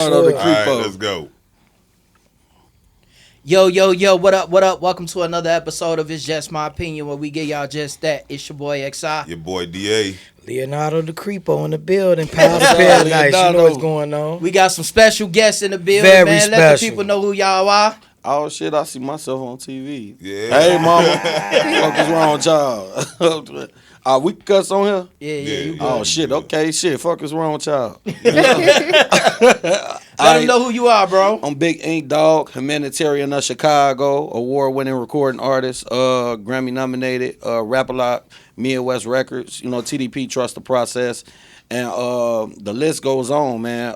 All right, let's go. Yo, what up, what up? Welcome to another episode of It's Just My Opinion, where we get y'all just that. It's your boy XI. Your boy DA. Leonardo the Creepo in the building. Pound of paradise. You know what's going on. We got some special guests in the building, Very man. Let the special. people know who y'all are. Oh shit, I see myself on TV. Yeah. Hey mama, what is wrong with y'all? We cuss on here? Yeah, you good. Oh shit, okay, shit, fuck is wrong with y'all? Let them know who you are, bro. I'm Big Ink Dog, humanitarian of Chicago, award-winning recording artist, Grammy nominated, Rapalotmidwest Records, TDP Trust the Process, and the list goes on, man.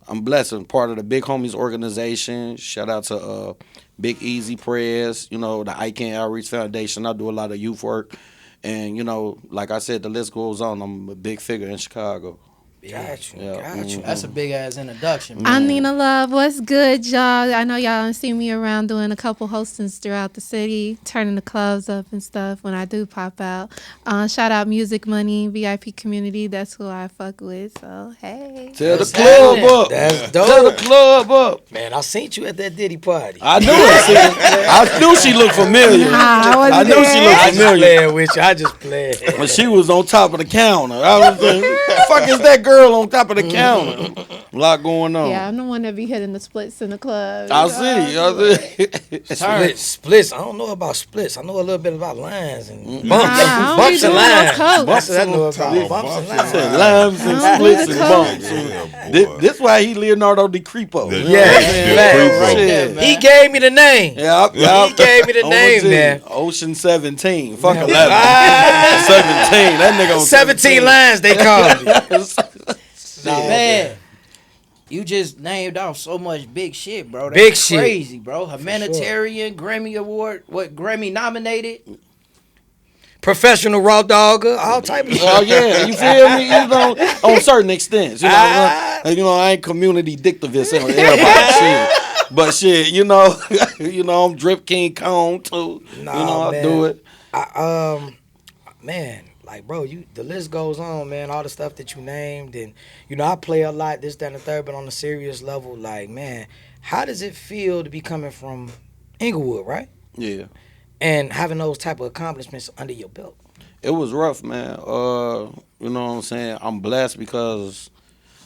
I'm blessed and part of the Big Homies organization. Shout out to Big Easy Prayers, the ICANN Outreach Foundation. I do a lot of youth work. And, like I said, the list goes on. I'm a big figure in Chicago. Got you. That's a big ass introduction, man. I'm Nina Love. What's good, y'all? I know y'all done seen me around doing a couple hostings throughout the city, turning the clubs up and stuff when I do pop out. Shout out Music Money, VIP community. That's who I fuck with. So, hey. Tell the club up. That's dope. Tell the club up. Man, I seen you at that Diddy party. I knew it. I knew she looked familiar. I knew she looked I just familiar. playing with you. I just played. When she was on top of the counter. I was like, the fuck is that girl on top of the counter? A lot going on. Yeah, I'm the one that be hitting the splits in the club. I see. Splits. I don't know about splits. I know a little bit about lines and bumps. I don't Bumps be and doing no lines. coke. That's what I know about. Bumps and lines. Limes and I don't splits do and the bumps. Yeah, boy. This why he Leonardo DiCrepo. Yeah, he gave me the name. Yeah, He gave me the name, man. Ocean 17. Fuck 11. 17. Ah, That nigga on 17 lines they called me. Man, you just named off so much big shit, bro. That's Big shit. crazy, bro. Humanitarian, Grammy Award, Grammy nominated? Professional raw dogger, all type of shit. Oh yeah, you feel me? On certain extents, I ain't community dictivist on everybody shit, but shit, I'm Drip King Kong too. Nah, I man. do it. Man, like bro, the list goes on, man. All the stuff that you named, and I play a lot, this, that, and the third. But on a serious level, like, man, how does it feel to be coming from Inglewood, right? Yeah. And having those type of accomplishments under your belt. It was rough, man. You know what I'm saying? I'm blessed because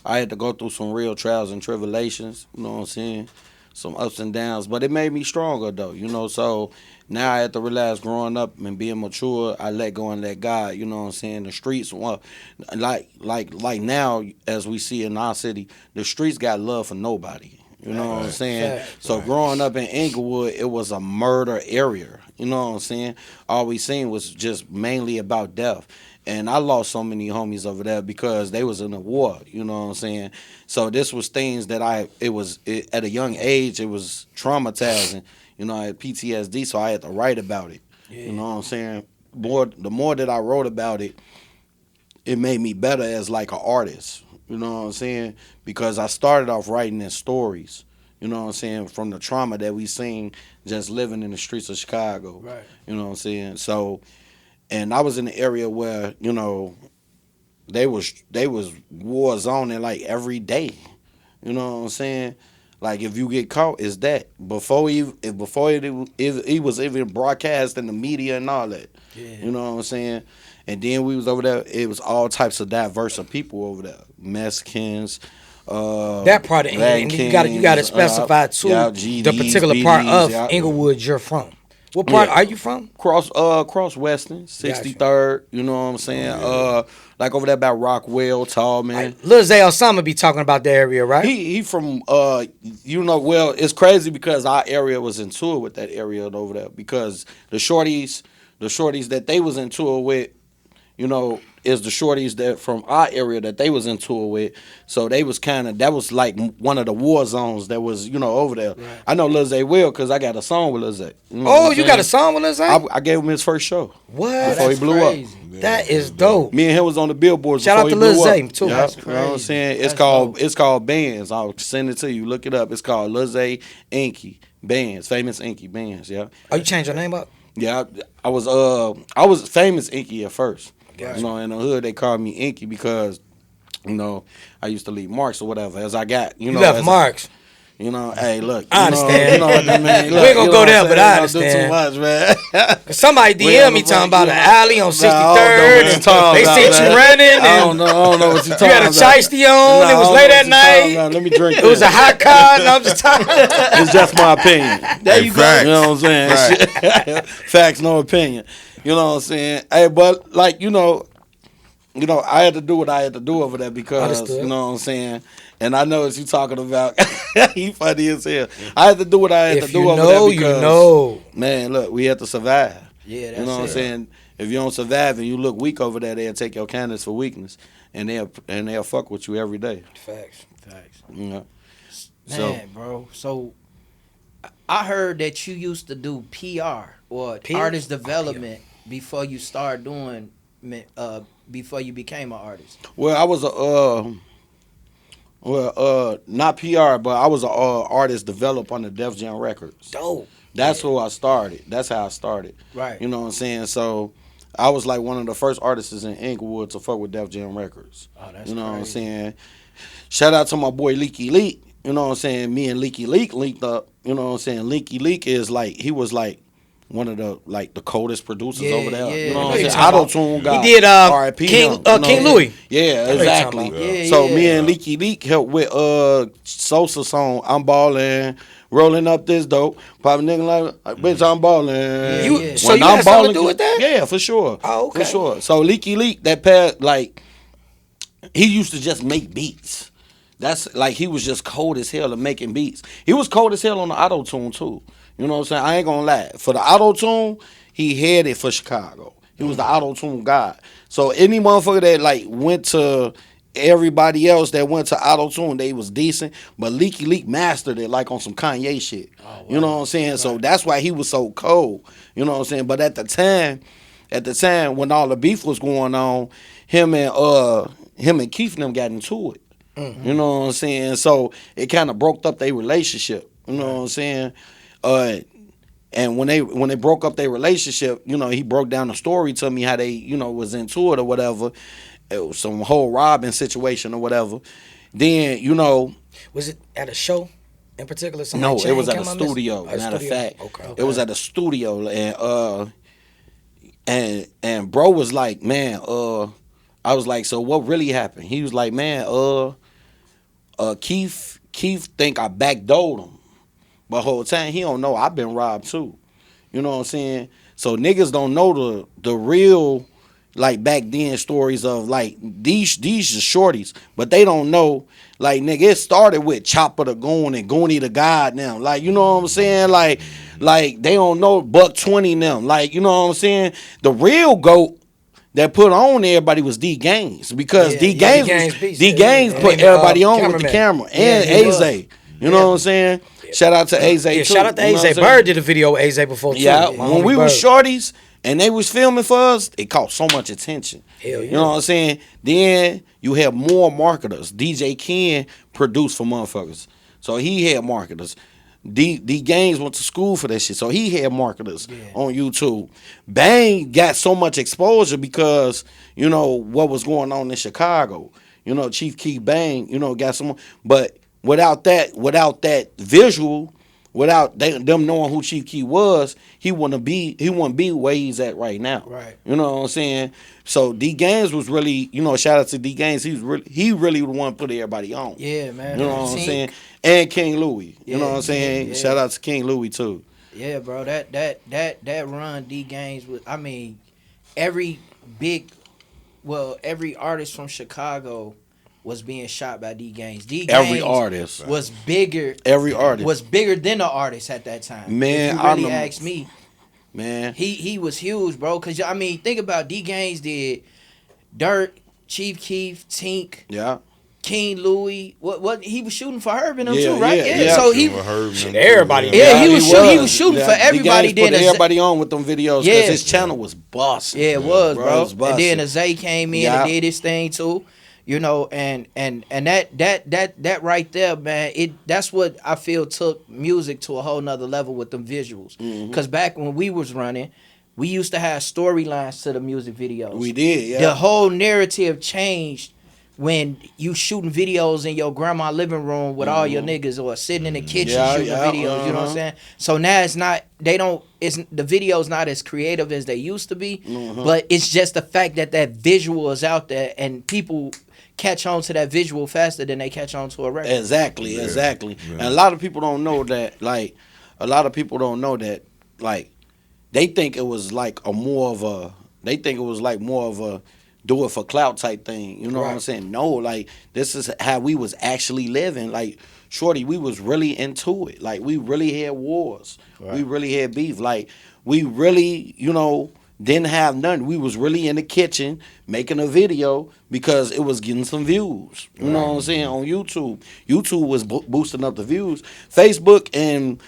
I had to go through some real trials and tribulations, you know what I'm saying? Some ups and downs, but it made me stronger though, so now I had to realize growing up and being mature, I let go and let God, you know what I'm saying? The streets, like now as we see in our city, the streets got love for nobody. You know what I'm saying? So growing up in Inglewood, it was a murder area. You know what I'm saying? All we seen was just mainly about death. And I lost so many homies over there because they was in a war. You know what I'm saying? So this was things that at a young age, it was traumatizing. I had PTSD, so I had to write about it. Yeah. You know what I'm saying? The more that I wrote about it, it made me better as like an artist. You know what I'm saying? Because I started off writing in stories, you know what I'm saying, from the trauma that we seen just living in the streets of Chicago. Right. You know what I'm saying? So, and I was in the area where, they was war zoning like every day. You know what I'm saying? Like if you get caught, it's that. Before it was even broadcast in the media and all that. Yeah. You know what I'm saying? And then we was over there, it was all types of diverse of people over there. Mexicans, that part of England, you gotta specify too GDs, the particular part of BDs, Inglewood you're from. What part are you from? Cross Western, 63rd, you know what I'm saying? Like over there by Rockwell, Tallman. Lil Zay Osama be talking about the area, right? He from well, it's crazy because our area was in tour with that area over there because the shorties that they was in tour with, is the shorties that from our area that they was in tour with. So they was that was like one of the war zones that was, over there. Right. I know Lil Zay will because I got a song with Lil Zay. You got a song with Lil Zay? I gave him his first show. What? Before he blew up. That is dope. Me and him was on the billboards. Shout out to Lil Zay too. Yeah, That's you crazy. know what I'm saying? It's called Bands. I'll send it to you. Look it up. It's called Lil Zay Inky Bands. Famous Inky Bands. Yeah. Oh, you changed your name up? Yeah, I was famous Inky at first. Gotcha. In the hood they called me Inky because You know, I used to leave marks or whatever as I got. You You know, left marks. You know, hey, look. I understand. You know what I mean? We ain't gonna go there, but I Don't do too understand. much, man. Cause somebody We DM on me the talking fuck- about an alley on Nah, I don't 63rd, know what you and talking they about, seen man. you running, I and don't know what you talking you had a about. shiesty on. It was late at night. Let me drink It was a this. hot car, and I'm just tired. It's just my opinion. There Hey, you facts. You know what I'm saying? Facts, no opinion. You know what I'm saying? Hey, but like, I had to do what I had to do over there because, Understood. you know what I'm saying? And I know what you talking about. He funny as hell. I had to do what I had to If do you over know, there you because, know. man, look, we had to survive. Yeah, that's You know what I'm it. saying? If you don't survive and you look weak over there, they'll take your kindness for weakness, and they'll fuck with you every day. Facts. Facts. You know? Man, bro. So I heard that you used to do PR or PR? artist development before you started doing before you became an artist. Well, I was not PR, but I was a artist developed on the Def Jam Records. Dope. That's who I started. That's how I started. Right. You know what I'm saying? So I was like one of the first artists in Inglewood to fuck with Def Jam Records. Oh, that's You know what I'm crazy. saying? Shout out to my boy Leaky Leak. You know what I'm saying? Me and Leaky Leak linked up. You know what I'm saying? Leaky Leak is like, he was like one of the coldest producers Yeah, over there. yeah. You know I what know I'm you saying? talking Auto about. Tune He guy. did R.I.P. King him, you know? King Louis. Yeah, know you exactly. talking about. Yeah, So yeah. me and Leaky Leak helped with Sosa song I'm Ballin', rolling up this dope. Probably nigga like bitch I'm ballin'. You- yeah. so you had something to do with that? Yeah, for sure. Oh, okay. For sure. So Leaky Leak, that past like he used to just make beats. That's like he was just cold as hell at making beats. He was cold as hell on the auto tune too. You know what I'm saying? I ain't gonna lie. For the auto tune, he had it for Chicago. He was the auto tune guy. So any motherfucker that like went to everybody else that went to auto tune, they was decent. But Leaky Leak mastered it like on some Kanye shit. You know what I'm saying? So that's why he was so cold. You know what I'm saying? But at the time when all the beef was going on, him and Keith and them got into it. You know what I'm saying? So it kind of broke up their relationship. You know what I'm saying? And when they broke up their relationship, he broke down the story to me how they, was into it or whatever. It was some whole robbing situation or whatever. Then, Was it at a show in particular? no, Somebody it was chain at a came out missing? studio. At a Matter of studio? fact, Okay. it was at a studio, and bro was like, man, I was like, so what really happened? He was like, man, Keith think I backdoored him, but whole time he don't know I've been robbed too. You know what I'm saying? So niggas don't know the real like back then stories of like these are shorties, but they don't know like nigga it started with Chopper the Goon and Goonie the God now. Like you know what I'm saying? Like they don't know Buck 20 them. Like you know what I'm saying? The real GOAT that put on everybody was D Gaines because D Gaines put everybody on with the camera and Aze. You know what I'm saying? Shout out to Aze too. Shout out to You know what I'm Aze. saying? Bird did a video with Aze before too. Yeah, My when homie we was Bird. shorties and they was filming for us, it caught so much attention. Hell yeah. You know what I'm saying? Then you have more marketers. DJ Ken produced for motherfuckers. So he had marketers. D Gaines went to school for that shit. So he had marketers on YouTube. Bang got so much exposure because, what was going on in Chicago. Chief Keef Bang, got some, but without that visual, without them knowing who Chief Keef was, he wouldn't be where he's at right now. Right. You know what I'm saying? So D Gaines was really, shout out to D Gaines. He really the one put everybody on. Yeah, man. You know what I'm Tink. saying? And King Louis. You know Yeah, what I'm saying? yeah. Shout out to King Louis too. Yeah, bro. That run D Gaines was. I mean, every artist from Chicago was being shot by D Gaines. D Gaines Every artist. was bigger. Every artist. Was bigger than the artist at that time. Man, if you I really remember- ask me, Man. he was huge, bro. Cause I mean, think about D Gaines did Dirt, Chief Keef, Tink, Yeah. King Louis. What he was shooting for Herb and them Yeah, too, right? yeah. So he. Everybody. Yeah, he was shooting for D everybody. Gaines Then put everybody on with them videos because Yeah. his channel was busting. Yeah, it was, Bro, bro. it was And then busting. Zay came in Yeah. and did his thing too. And that right there, man, that's what I feel took music to a whole nother level with them visuals. Mm-hmm. Cause back when we was running, we used to have storylines to the music videos. We did, yeah. The whole narrative changed when you shooting videos in your grandma living room with all your niggas or sitting in the kitchen Yeah, shooting yeah, videos, you know what I'm saying? So now it's the video's not as creative as they used to be, but it's just the fact that that visual is out there and people catch on to that visual faster than they catch on to a record. Exactly, Yeah. exactly. Yeah. And a lot of people don't know that. Like, a lot of people don't know that. Like, they think it was like a more of a. They think it was like more of a do it for clout type thing. You know what I'm Right. saying? No, like this is how we was actually living. Like, shorty, we was really into it. Like, we really had wars. We really had beef. Like, we really, didn't have nothing. We was really in the kitchen making a video because it was getting some views. You know what I'm saying? On YouTube. YouTube was boosting up the views. Facebook and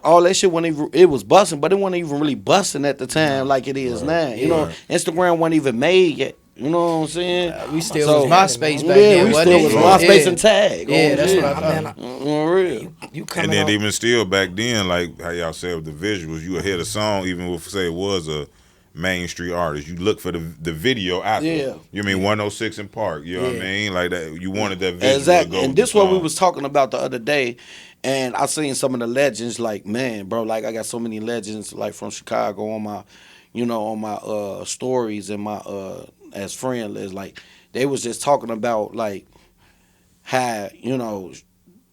all that shit wasn't even, it was busting, but it wasn't even really busting at the time like it is now. You know, Instagram wasn't even made yet. You know what I'm saying? We still So- was MySpace back Yeah, then, we wasn't still it? was Yeah. MySpace and Tag. Yeah, that's what I I thought. mean, On real. you And coming then out. even still back then, like how y'all said with the visuals, you would hear the song even if say it was a main street artist. You look for the video after. Yeah. You mean 106 in Park? You know what I mean? Like that. You wanted that visual to Exactly. go. And with this the what we song. was talking about the other day. And I seen some of the legends, like, man, bro, like I got so many legends like from Chicago on my, on my stories and my as friend list. Like, they was just talking about like how,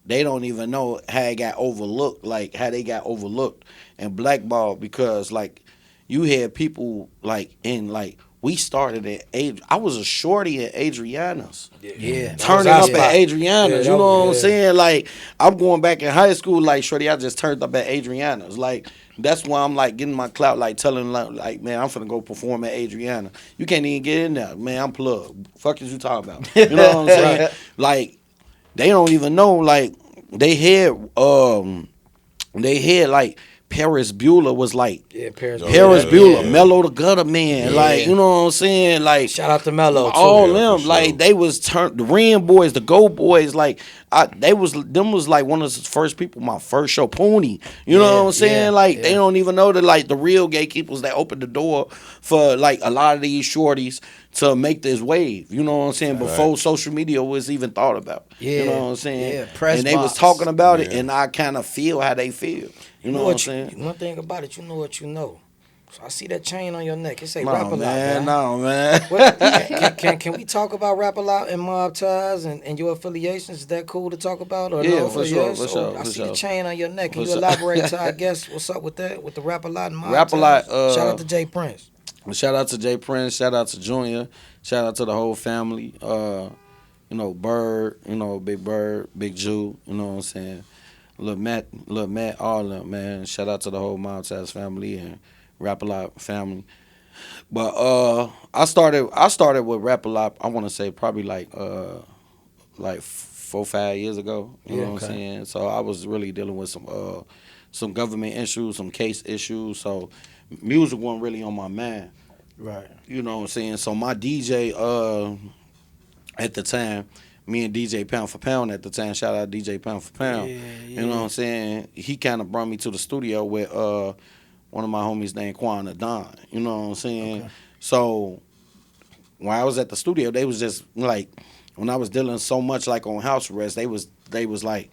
they don't even know how it got overlooked, like how they got overlooked and blackballed because like you had people like in like we started at I was a shorty at Adriana's. Yeah. Turning That up was our at spot. Adriana's, Yeah, you that know was- what I'm yeah. saying? Like, I'm going back in high school, like, shorty, I just turned up at Adriana's. Like, that's why I'm, like, getting my clout, like, telling, like, man, I'm finna go perform at Adriana. You can't even get in there. Man, I'm plugged. Fuck is you talking about? You know what I'm saying? Like, they don't even know, like, they had, like, Paris Bueller was, like, Yeah, Paris. Oh, Paris yeah, Bueller, yeah. Mellow the Gutter Man, like, you know what I'm saying? Like, Shout out to Mello too. all Yeah, them, for like sure. they was the Ren Boys, the Go Boys, like them was like one of the first people. My first show, Pony. You know what I'm saying? Like they don't even know that like the real gatekeepers that opened the door for like a lot of these shorties to make this wave. You know what I'm saying? Before social media was even thought about. You know what I'm saying? Yeah, press and they was box. talking about it, Yeah. and I kind of feel how they feel. You know what I'm saying? One thing about it, you know what you know. So I see that chain on your neck. It say No, Rapalot, man, man. no, man. What, can we talk about Rapalot and mob ties and your affiliations? Is that cool to talk about? Or Yeah, no? for sure, Yes? for sure, I for see the sure. chain on your neck. Can For you sure. elaborate to our guests what's up with that, with the Rapalot and mob Rapalot, ties? Shout out to Jay Prince. Shout out to Jay Prince. Shout out to Junior. Shout out to the whole family. Bird. Big Bird, Big Jew. You know what I'm saying? Lil Matt, all of them, man. Shout out to the whole Mob Ties family and Rapalot family. But I started with Rapalot. I want to say probably like 4-5 years ago. You know what I'm saying? So I was really dealing with some government issues, some case issues. So music wasn't really on my mind. Right. You know what I'm saying? So my DJ at the time, me and DJ Pound for Pound at the time, shout out DJ Pound for Pound. You know what I'm saying? He kind of brought me to the studio with one of my homies named Quan Adon. You know what I'm saying? So when I was at the studio, they was just like, when I was dealing so much like on house arrest, they was like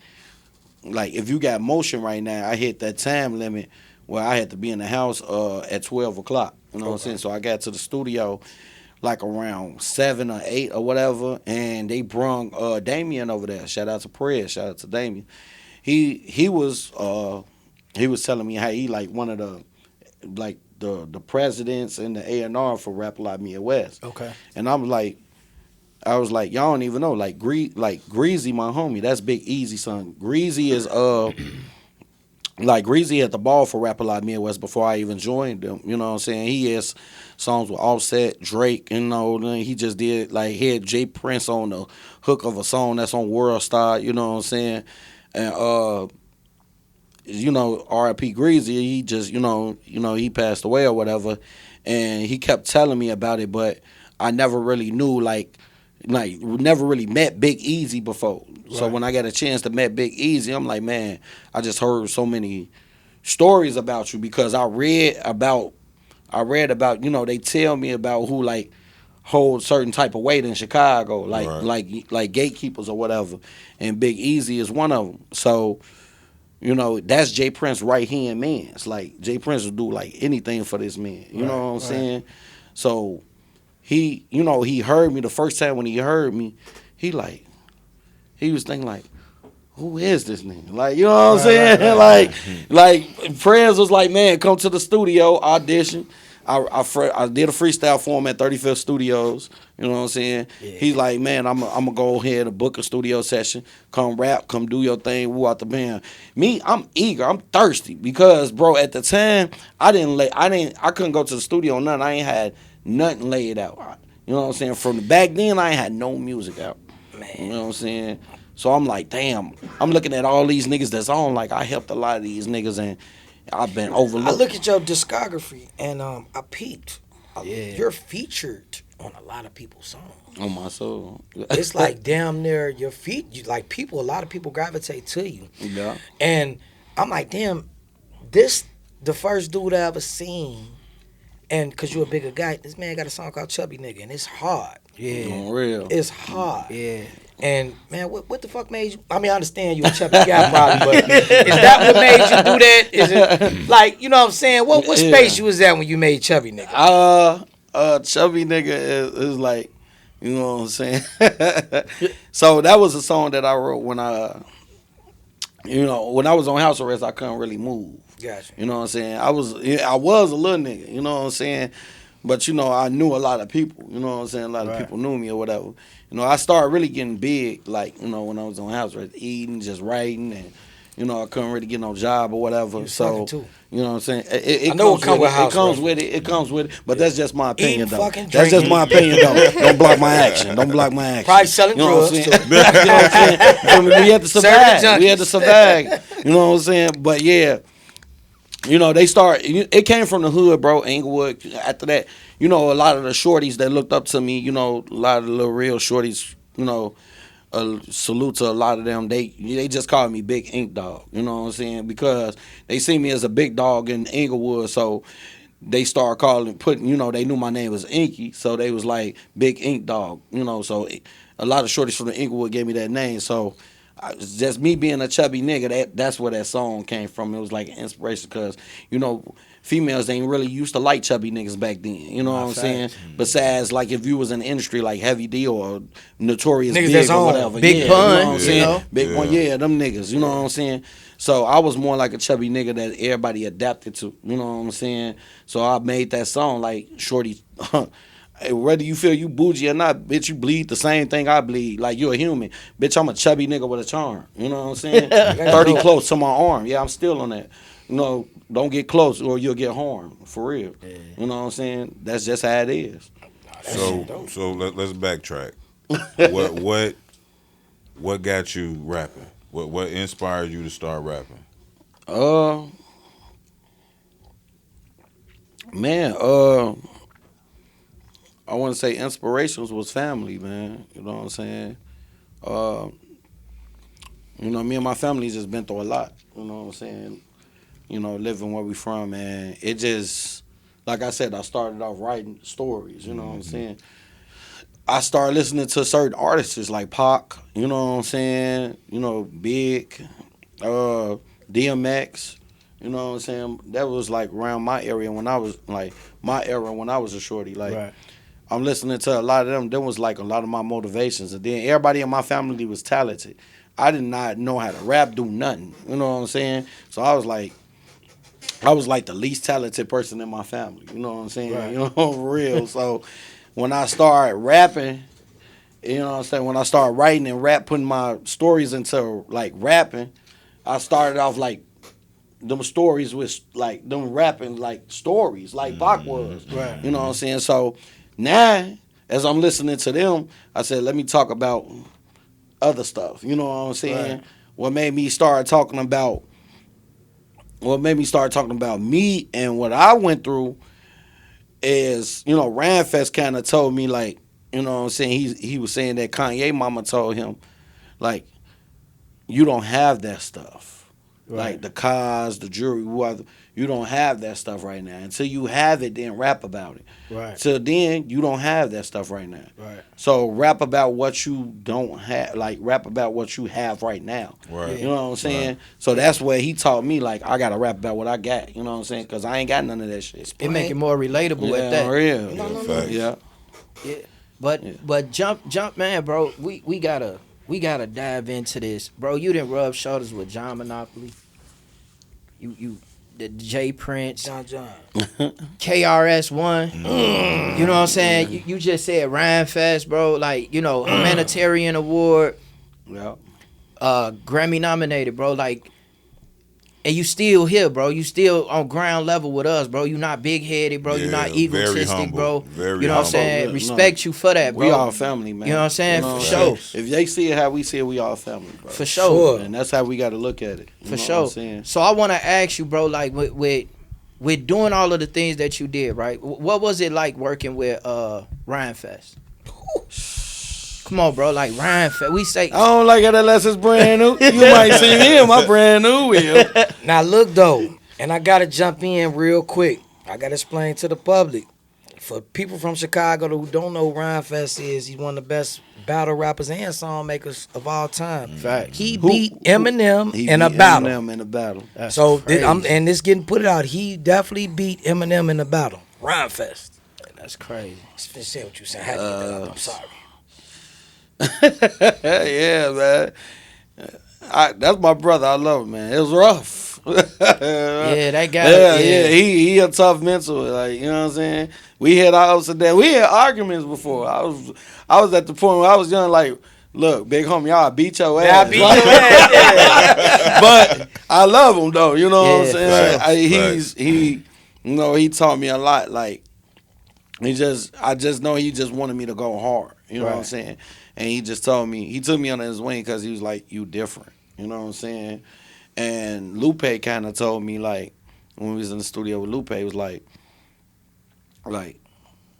if you got motion right now, I hit that time limit where I had to be in the house at 12 o'clock. You know what I'm saying? So I got to the studio like around 7 or 8 or whatever, and they brung Damien over there. Shout out to Prez, shout out to Damien. He was telling me how he like one of the presidents in the A&R for Rapalotmidwest. Okay. And I was like, y'all don't even know. Like Greasy, my homie, that's Big Easy son. Greasy is Greasy had the ball for Rapalotmidwest before I even joined them. You know what I'm saying? He has songs with Offset, Drake, then he just did he had Jay Prince on the hook of a song that's on World Star, you know what I'm saying? And R.I.P. Greasy, he just, he passed away or whatever, and he kept telling me about it, but I never really knew never really met Big Easy before. So when I got a chance to meet Big Easy, I'm like, man, I just heard so many stories about you because I read about, they tell me about who hold certain type of weight in Chicago, like Right. like gatekeepers or whatever. And Big Easy is one of them. So that's Jay Prince right hand man. It's like Jay Prince will do like anything for this man. You know what I'm saying? So he heard me the first time when he heard me, he was thinking like, who is this nigga? Like, you know what I'm saying? Like Prez was like, man, come to the studio, audition. I did a freestyle for him at 35th Studios. You know what I'm saying? Yeah. He's like, man, I'm gonna go ahead and book a studio session. Come rap, come do your thing, woo out the band. Me, I'm eager, I'm thirsty because, bro, at the time I couldn't go to the studio, nothing. I ain't had nothing laid out. You know what I'm saying? From back then, I ain't had no music out. Man. You know what I'm saying? So I'm like, damn. I'm looking at all these niggas that's on. Like, I helped a lot of these niggas, and I've been overlooked. I look at your discography, and I peeped. You're featured on a lot of people's songs. On my soul. It's like damn near your feet. Like a lot of people gravitate to you. Yeah. And I'm like, damn, this the first dude I ever seen. And because you're a bigger guy, this man got a song called Chubby Nigga, and it's hard. Yeah. On real. It's hard. Yeah. And man, what the fuck made you? I mean, I understand you a chubby guy probably, but is that what made you do that? Is it like, you know what I'm saying? What space you was at when you made Chubby Nigga? Chubby Nigga is like, you know what I'm saying? So that was a song that I wrote when when I was on house arrest. I couldn't really move. Gotcha. You know what I'm saying? I was a little nigga. You know what I'm saying? But I knew a lot of people. You know what I'm saying? A lot of people knew me or whatever. I started really getting big, like, when I was on house arrest, eating, just writing, and I couldn't really get no job or whatever. So too. you know what I'm saying? It I know comes with house it comes arrest. with it. It comes with it. But that's just my opinion, Eating, though. fucking, That's just drinking. my opinion, though. Don't block my action. Don't block my action. Probably selling You know what I'm drugs, saying? You know what I'm saying? I mean, we had to survive. We had to junkies. survive. You know what I'm saying? But yeah. They start. It came from the hood, bro. Inglewood. After that, a lot of the shorties that looked up to me. A lot of the little real shorties. Salute to a lot of them. They just called me Big Ink Dog. You know what I'm saying? Because they see me as a big dog in Inglewood, so they start putting. They knew my name was Inky, so they was like Big Ink Dog. So a lot of shorties from the Inglewood gave me that name. So. It's just me being a chubby nigga. That's where that song came from. It was like an inspiration because females ain't really used to like chubby niggas back then. You know what I'm saying? Besides, like if you was in the industry like Heavy D or Notorious Niggas Big that's or on. whatever, Big yeah, Pun, you know what I'm saying? you know? Big Pun, yeah, them niggas. You know what I'm saying? So I was more like a chubby nigga that everybody adapted to. You know what I'm saying? So I made that song like Shorty. Whether you feel you bougie or not, bitch, you bleed the same thing I bleed. Like, you're a human. Bitch, I'm a chubby nigga with a charm. You know what I'm saying? 30 close to my arm. Yeah, I'm still on that. Don't get close or you'll get harmed. For real. Yeah. You know what I'm saying? That's just how it is. So let's backtrack. What got you rapping? What inspired you to start rapping? Man, I want to say inspirations was family, man. You know what I'm saying? Me and my family just been through a lot. You know what I'm saying? Living where we from, and it just, like I said, I started off writing stories. You know what I'm saying? I started listening to certain artists like Pac. You know what I'm saying? Big, DMX. You know what I'm saying? That was like around my area when I was a shorty. Like. Right. I'm listening to a lot of them. Them was like a lot of my motivations. And then everybody in my family was talented. I did not know how to rap, do nothing. You know what I'm saying? So I was like the least talented person in my family. You know what I'm saying? Right. For real. So when I started rapping, you know what I'm saying? When I started writing and putting my stories into like rapping, I started off like them stories with like them rapping like stories like Pac was. Right. You know what I'm saying? So now, as I'm listening to them, I said, let me talk about other stuff. You know what I'm saying? Right. What made me start talking about me and what I went through is, Ranfest kind of told me, like, you know what I'm saying? He was saying that Kanye mama told him, like, you don't have that stuff. like the cars, the jewelry, whatever. You don't have that stuff right now. Until you have it, then rap about it. Right. Till then, you don't have that stuff right now. Right. So rap about what you don't have, like rap about what you have right now. Right. You know what I'm saying? Right. So that's where he taught me, like, I gotta rap about what I got. You know what I'm saying? Because I ain't got none of that shit. It make it more relatable at that. Real. Facts. Yeah. Yeah. But jump man, bro. We gotta dive into this, bro. You didn't rub shoulders with John Monopoly. You the J Prince, John. KRS-One. You know what I'm saying? You just said Rhyme Fest, bro. Like, humanitarian award, Yeah. Grammy nominated, bro. Like, and you still here, bro. You still on ground level with us, bro. You not big headed, bro. You not Yeah, very egotistic, humble. bro. Very You know what I'm humble. saying? No. Respect you for that, bro. We all family, man. You know what I'm saying? what For saying? sure. If they see it how we see it, we all family, bro. For sure. And that's how we got to look at it. You For know sure. What I'm saying? So I want to ask you, bro, like with doing all of the things that you did, right? What was it like working with Rhyme Fest? Come on, bro, like Rhyme Fest. We say I don't like it unless it's brand new. You might see me in my brand new wheel. Now look though, and I gotta jump in real quick. I gotta explain to the public. For people from Chicago who don't know who Rhyme Fest is, he's one of the best battle rappers and song makers of all time. Fact. He beat Eminem He in a beat battle. Eminem in a battle. That's So crazy. and this getting put out. He definitely beat Eminem in a battle. Rhyme Fest. That's crazy. Say what you said. I had to get that up. I'm sorry. Yeah, man. That's my brother. I love him, man. It was rough. Yeah, that guy. Yeah. He a tough mental. Like, you know what I'm saying? We had our ups and downs. We had arguments before. I was at the point when I was young, like, look, big homie, y'all beat your ass. Yeah, I beat your ass. But I love him though. You know what I'm saying? Facts. He taught me a lot. Like, I just know he just wanted me to go hard. You know what I'm saying? And he just told me, he took me under his wing because he was like, you different. You know what I'm saying? And Lupe kind of told me, like, when we was in the studio with Lupe, it was like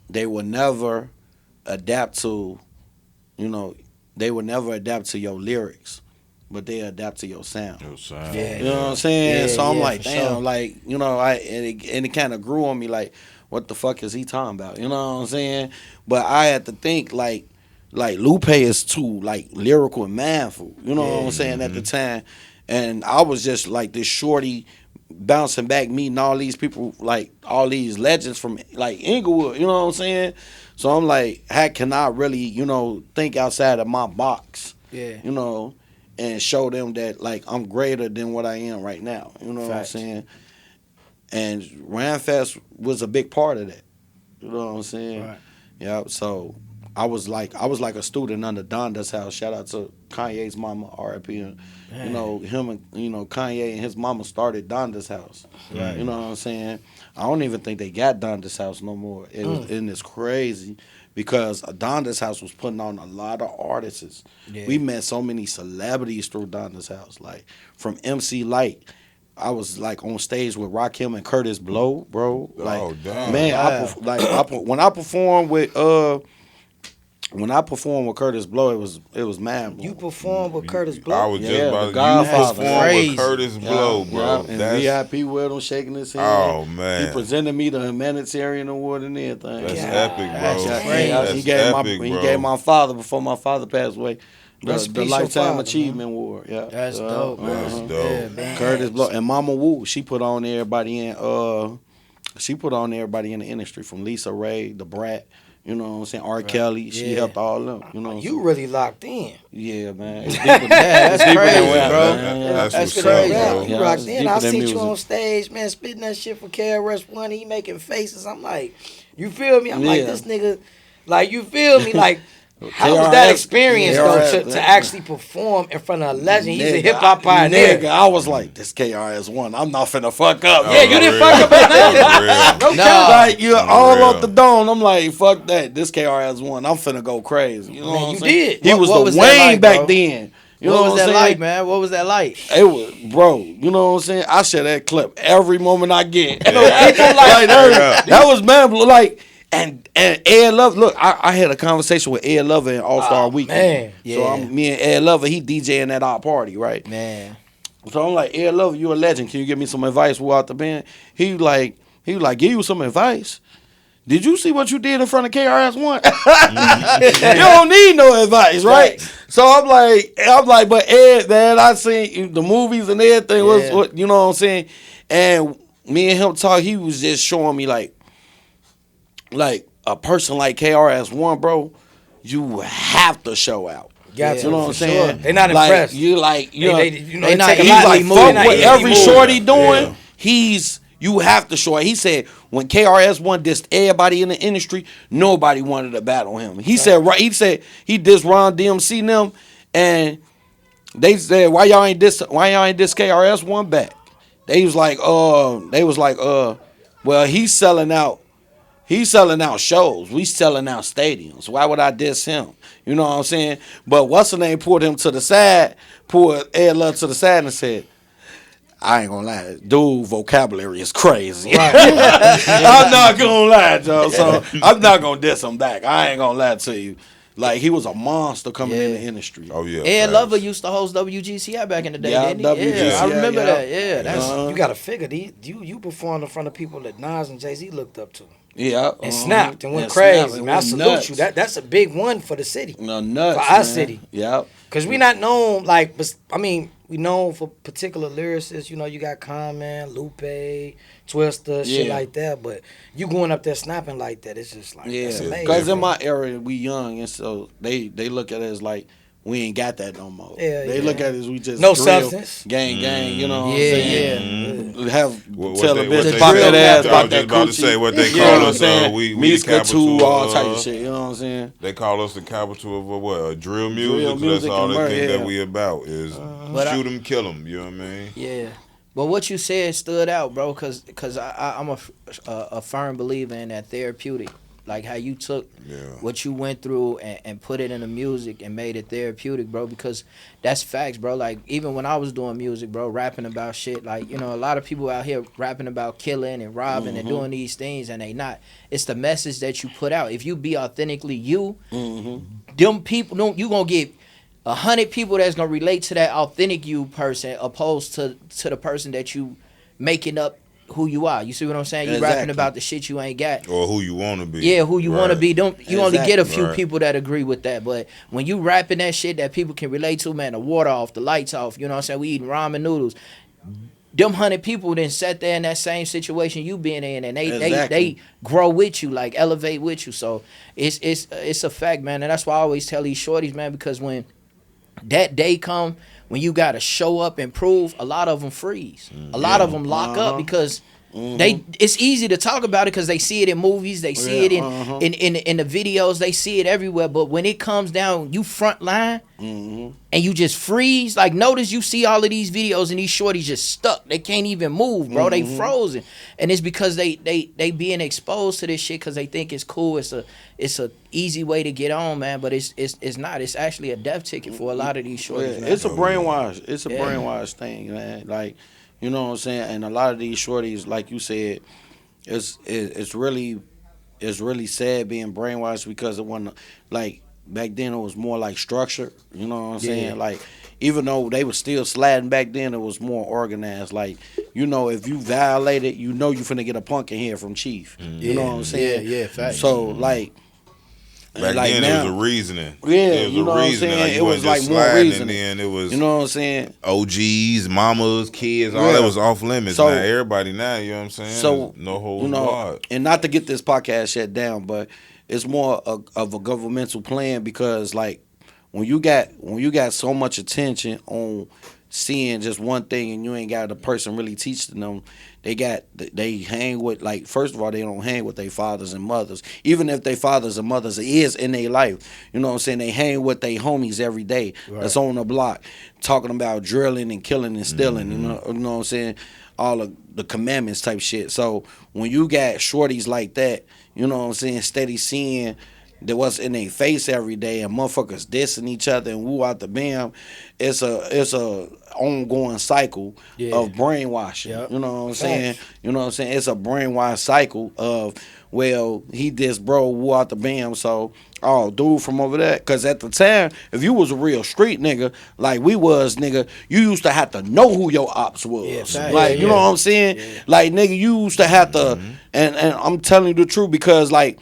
they would never adapt to, they would never adapt to your lyrics, but they adapt to your sound. Yeah. You know what I'm saying? Yeah, So I'm yeah, like, for damn, sure. like, and it kind of grew on me, like, what the fuck is he talking about? You know what I'm saying? But I had to think, like Lupe is too, like, lyrical and manful. You know what I'm saying? At the time. And I was just like this shorty bouncing back, meeting all these people, like all these legends from like Inglewood, you know what I'm saying? So I'm like, how can I really, think outside of my box, Yeah. and show them that like I'm greater than what I am right now. You know Facts. what I'm saying? And Ramfest was a big part of that. You know what I'm saying? Right. Yeah. So I was like a student under Donda's house. Shout out to Kanye's mama, R.I.P. And, him and Kanye and his mama started Donda's house. Right. You know what I'm saying? I don't even think they got Donda's house no more. And it's crazy because Donda's house was putting on a lot of artists. Yeah. We met so many celebrities through Donda's house, like from MC Light. I was like on stage with Rakim and Curtis Blow, bro. Like, Oh, damn. man, when I performed with Curtis Blow, it was mad. You performed with Curtis I Blow. was Yeah, just the about to Godfather. perform Crazy. with Curtis Blow, bro. And That's VIP with him shaking his hand. Oh, man. He presented me the humanitarian award and everything. That's Yeah. epic, bro. That's He That's gave epic, he bro. gave my father before my father passed away Rest in the peace, your Lifetime father, Achievement Award. Yeah, That's dope, bro. That's dope. Yeah, man. Curtis Blow and Mama Wu, she put on everybody in the industry from Lisa Ray, The Brat, you know what I'm saying, R. Kelly. She Yeah. helped all them. You know, what I'm You saying? really locked in. Yeah, man. It's deeper than That's deeper than crazy, rap, bro. man. That's That's what's crazy. up, bro. You Yeah, rocked it's in. deeper I than seen you music. on stage, man, spitting that shit for KRS-One. He making faces. I'm like, you feel me? I'm like, Yeah. this nigga, like, you feel me? Like, how was that KRS experience, though, to actually perform in front of a legend? He's a Nigga, hip-hop pioneer. Nigga, I was like, this KRS-One. I'm not finna fuck up. Yeah, you didn't fuck up at nothing. No. Like, you're all Unreal. off the dome. I'm like, fuck that. This KRS-One. I'm finna go crazy. You know Man, what I'm you saying? did. He What- was what the was that Wayne like, back bro? then. You What know was what that I'm like, saying? man? What was that like? It was, bro, you know what I'm saying? I share that clip every moment I get. Yeah. That was man, like, and Ed Love, look, I had a conversation with Ed Lover in All-Star Weekend. man. So Yeah. me and Ed Lover, he DJing at our party, right? Man. So I'm like, Ed Lover, you a legend. Can you give me some advice without the band? He was like, give you some advice. Did you see what you did in front of KRS-One? You don't need no advice, right? So I'm like, but Ed, man, I seen the movies and everything. What you know what I'm saying? And me and him talk. He was just showing me like a person like KRS-One, bro. You have to show out. Got You know what I'm saying? Sure. They're not like, impressed. You like, you know, they not he's easily like, moved. fuck what every shorty doing. Yeah. You have to show it. He said when KRS-One dissed everybody in the industry, nobody wanted to battle him. He said he dissed Ron DMC and them, and they said why y'all ain't diss KRS-One back? They was like, well, he's selling out. He's selling out shows. We selling out stadiums. Why would I diss him? You know what I'm saying? But what's the name pulled him to the side, pulled Ed Love to the side and said, I ain't gonna lie, dude, vocabulary is crazy. Right. I'm not gonna lie, Joe. So I'm not gonna diss him back. I ain't gonna lie to you. Like, he was a monster coming in the industry. Oh yeah. Ed facts. Lover used to host WGCI back in the day, Yeah, didn't he? WGCI, I remember yeah. that. Yeah, that's You gotta figure you performed in front of people that Nas and Jay-Z looked up to. Yeah. And snapped and went And crazy. snapped and Man, I went salute nuts. you. That's a big one for the city. No, nuts. For our man. city. Yep. Cause we not known like, I mean, we known for particular lyricists. You know, you got Common, Lupe, Twista, shit Yeah. like that. But you going up there snapping like that, it's just like, Yeah. it's amazing. Because in my era, we young, and so they look at it as like, we ain't got that no more. Yeah, They yeah. look at it as we just No drill, substance. gang, you know what I'm Yeah, saying? Have What tell a they- bitch what about they- that ass, I was about just that about to coochie. say what they You know call what I'm us. saying? We the Music capital. too, all type of shit. You know what I'm saying? They call us the capital of what? Drill music. 'Cause music that's all and they murder, think yeah. that we about is But shoot 'em, kill 'em. You know what I mean? Yeah, but what you said stood out, bro. Cause I'm a firm believer in that therapeutic, like how you took what you went through and put it in the music and made it therapeutic, bro. Because that's facts, bro. Like even when I was doing music, bro, rapping about shit, like a lot of people out here rapping about killing and robbing and doing these things, and they not. It's the message that you put out. If you be authentically you, them people don't. You gonna get 100 people that's gonna relate to that authentic you person, opposed to the person that you making up who you are. You see what I'm saying? You rapping Exactly. about the shit you ain't got. Or who you want to be? Yeah, who you want to Right. be. Don't you only get a few Right. people that agree with that, but when you rapping that shit that people can relate to, man, the water off, the lights off. You know what I'm saying? We eating ramen noodles. Them 100 people then sat there in that same situation you been in, and they Exactly. grow with you, like elevate with you. So it's a fact, man, and that's why I always tell these shorties, man, because when that day come when you gotta show up and prove, a lot of them freeze. A lot of them lock up because it's easy to talk about it because they see it in movies, they see it in the videos, they see it everywhere. But when it comes down, you front line and you just freeze. Like notice you see all of these videos and these shorties just stuck. They can't even move, bro. They frozen, and it's because they being exposed to this shit because they think it's cool. It's a easy way to get on, man. But it's not. It's actually a death ticket for a lot of these shorties. Man. It's a brainwash. It's a brainwash thing, man. Like, you know what I'm saying? And a lot of these shorties, like you said, it's really sad being brainwashed because it wasn't like back then. It was more like structure. You know what I'm saying? Like, even though they were still sliding back then, it was more organized. Like, if you violate it, you finna get a punk in here from Chief. You know what I'm saying? Yeah, facts. So like. Back like then, now, it was a reasoning. Yeah, it was you know a what I'm reasoning. saying? You It was wasn't just like more sliding, reasoning. And then it was You know what I'm saying? OGs, mamas, kids, all Yeah. that was off limits. So- Now everybody now, you know what I'm saying? So no holds barred. and not to get this podcast shut down, but it's more of a governmental plan because like when you got so much attention on seeing just one thing and you ain't got a person really teaching them, they hang with, like, first of all, they don't hang with their fathers and mothers, even if their fathers and mothers is in their life. You know what I'm saying? They hang with their homies every day that's on the block talking about drilling and killing and stealing. You know what I'm saying? All of the commandments type shit. So when you got shorties like that, you know what I'm saying, steady seeing that was in their face every day and motherfuckers dissing each other and woo out the bam, it's a ongoing cycle of brainwashing. Yep. You know what I'm saying? You know what I'm saying? It's a brainwash cycle of, well, he dissed bro, woo out the bam, so oh, dude from over there. Because at the time, if you was a real street nigga, like we was, nigga, you used to have to know who your ops was. Yeah, Like, you know what I'm saying? Yeah. Like, nigga, you used to have to, and I'm telling you the truth because, like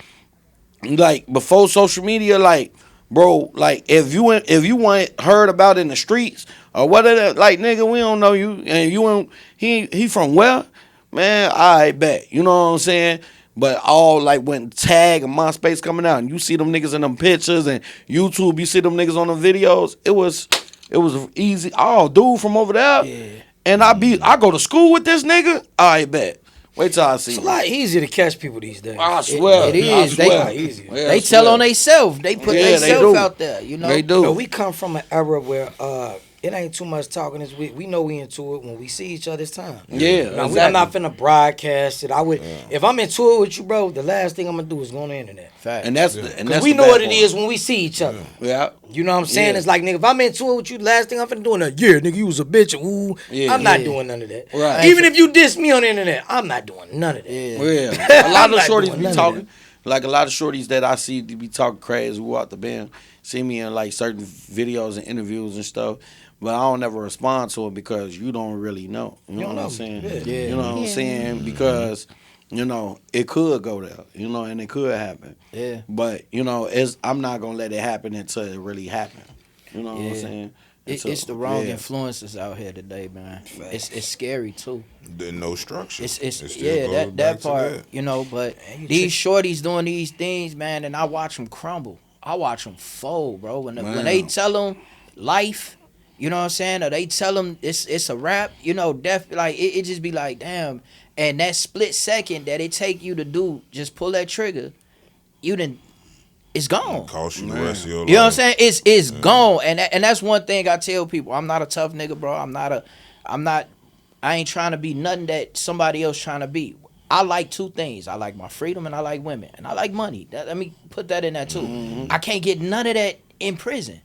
before social media, like, bro, like, if you weren't heard about in the streets or whatever, like, nigga, we don't know you, and you ain't, he from where? Man, I bet. You know what I'm saying? But all like when Tag and MySpace coming out and you see them niggas in them pictures and YouTube, you see them niggas on the videos, it was easy. Oh, dude from over there. Yeah. And I go to school with this nigga. I bet. Wait till I see. It's a lot easier to catch people these days. I swear. It is. They tell on themselves. They put themselves out there. You know. They do. But we come from an era where it ain't too much talking this week. We know we into it when we see each other. It's time. Yeah, now, exactly. I'm not finna broadcast it. I would if I'm into it with you, bro. The last thing I'm gonna do is go on the internet. Fact. And that's we know what it is when we see each other. Yeah. You know what I'm saying? It's like, nigga, if I'm into it with you, the last thing I'm finna do is, nigga, you was a bitch. Ooh, I'm not doing none of that. Right. Even if you diss me on the internet, I'm not doing none of that. Yeah. A lot of shorties be talking. Like a lot of shorties that I see be talking crazy who out the band, see me in like certain videos and interviews and stuff. But I don't ever respond to it because you don't really know. You know what I'm saying? Yeah. You know what I'm saying? Because, you know, it could go there, you know, and it could happen. Yeah. But, you know, I'm not going to let it happen until it really happens. You know what I'm saying? It's the wrong influences out here today, man. It's scary too. There's no structure. It's that part, you know. But these shorties doing these things, man, and I watch them crumble. I watch them fold, bro. When they tell them life, you know what I'm saying, or they tell them it's a rap, you know, like it just be like, damn. And that split second that it take you to do, just pull that trigger, it's gone. Cost you the rest of your life. You know what I'm saying? It's gone. And that's one thing I tell people. I'm not a tough nigga, bro. I ain't trying to be nothing that somebody else trying to be. I like two things. I like my freedom and I like women. And I like money. Let me put that in there too. Mm-hmm. I can't get none of that in prison.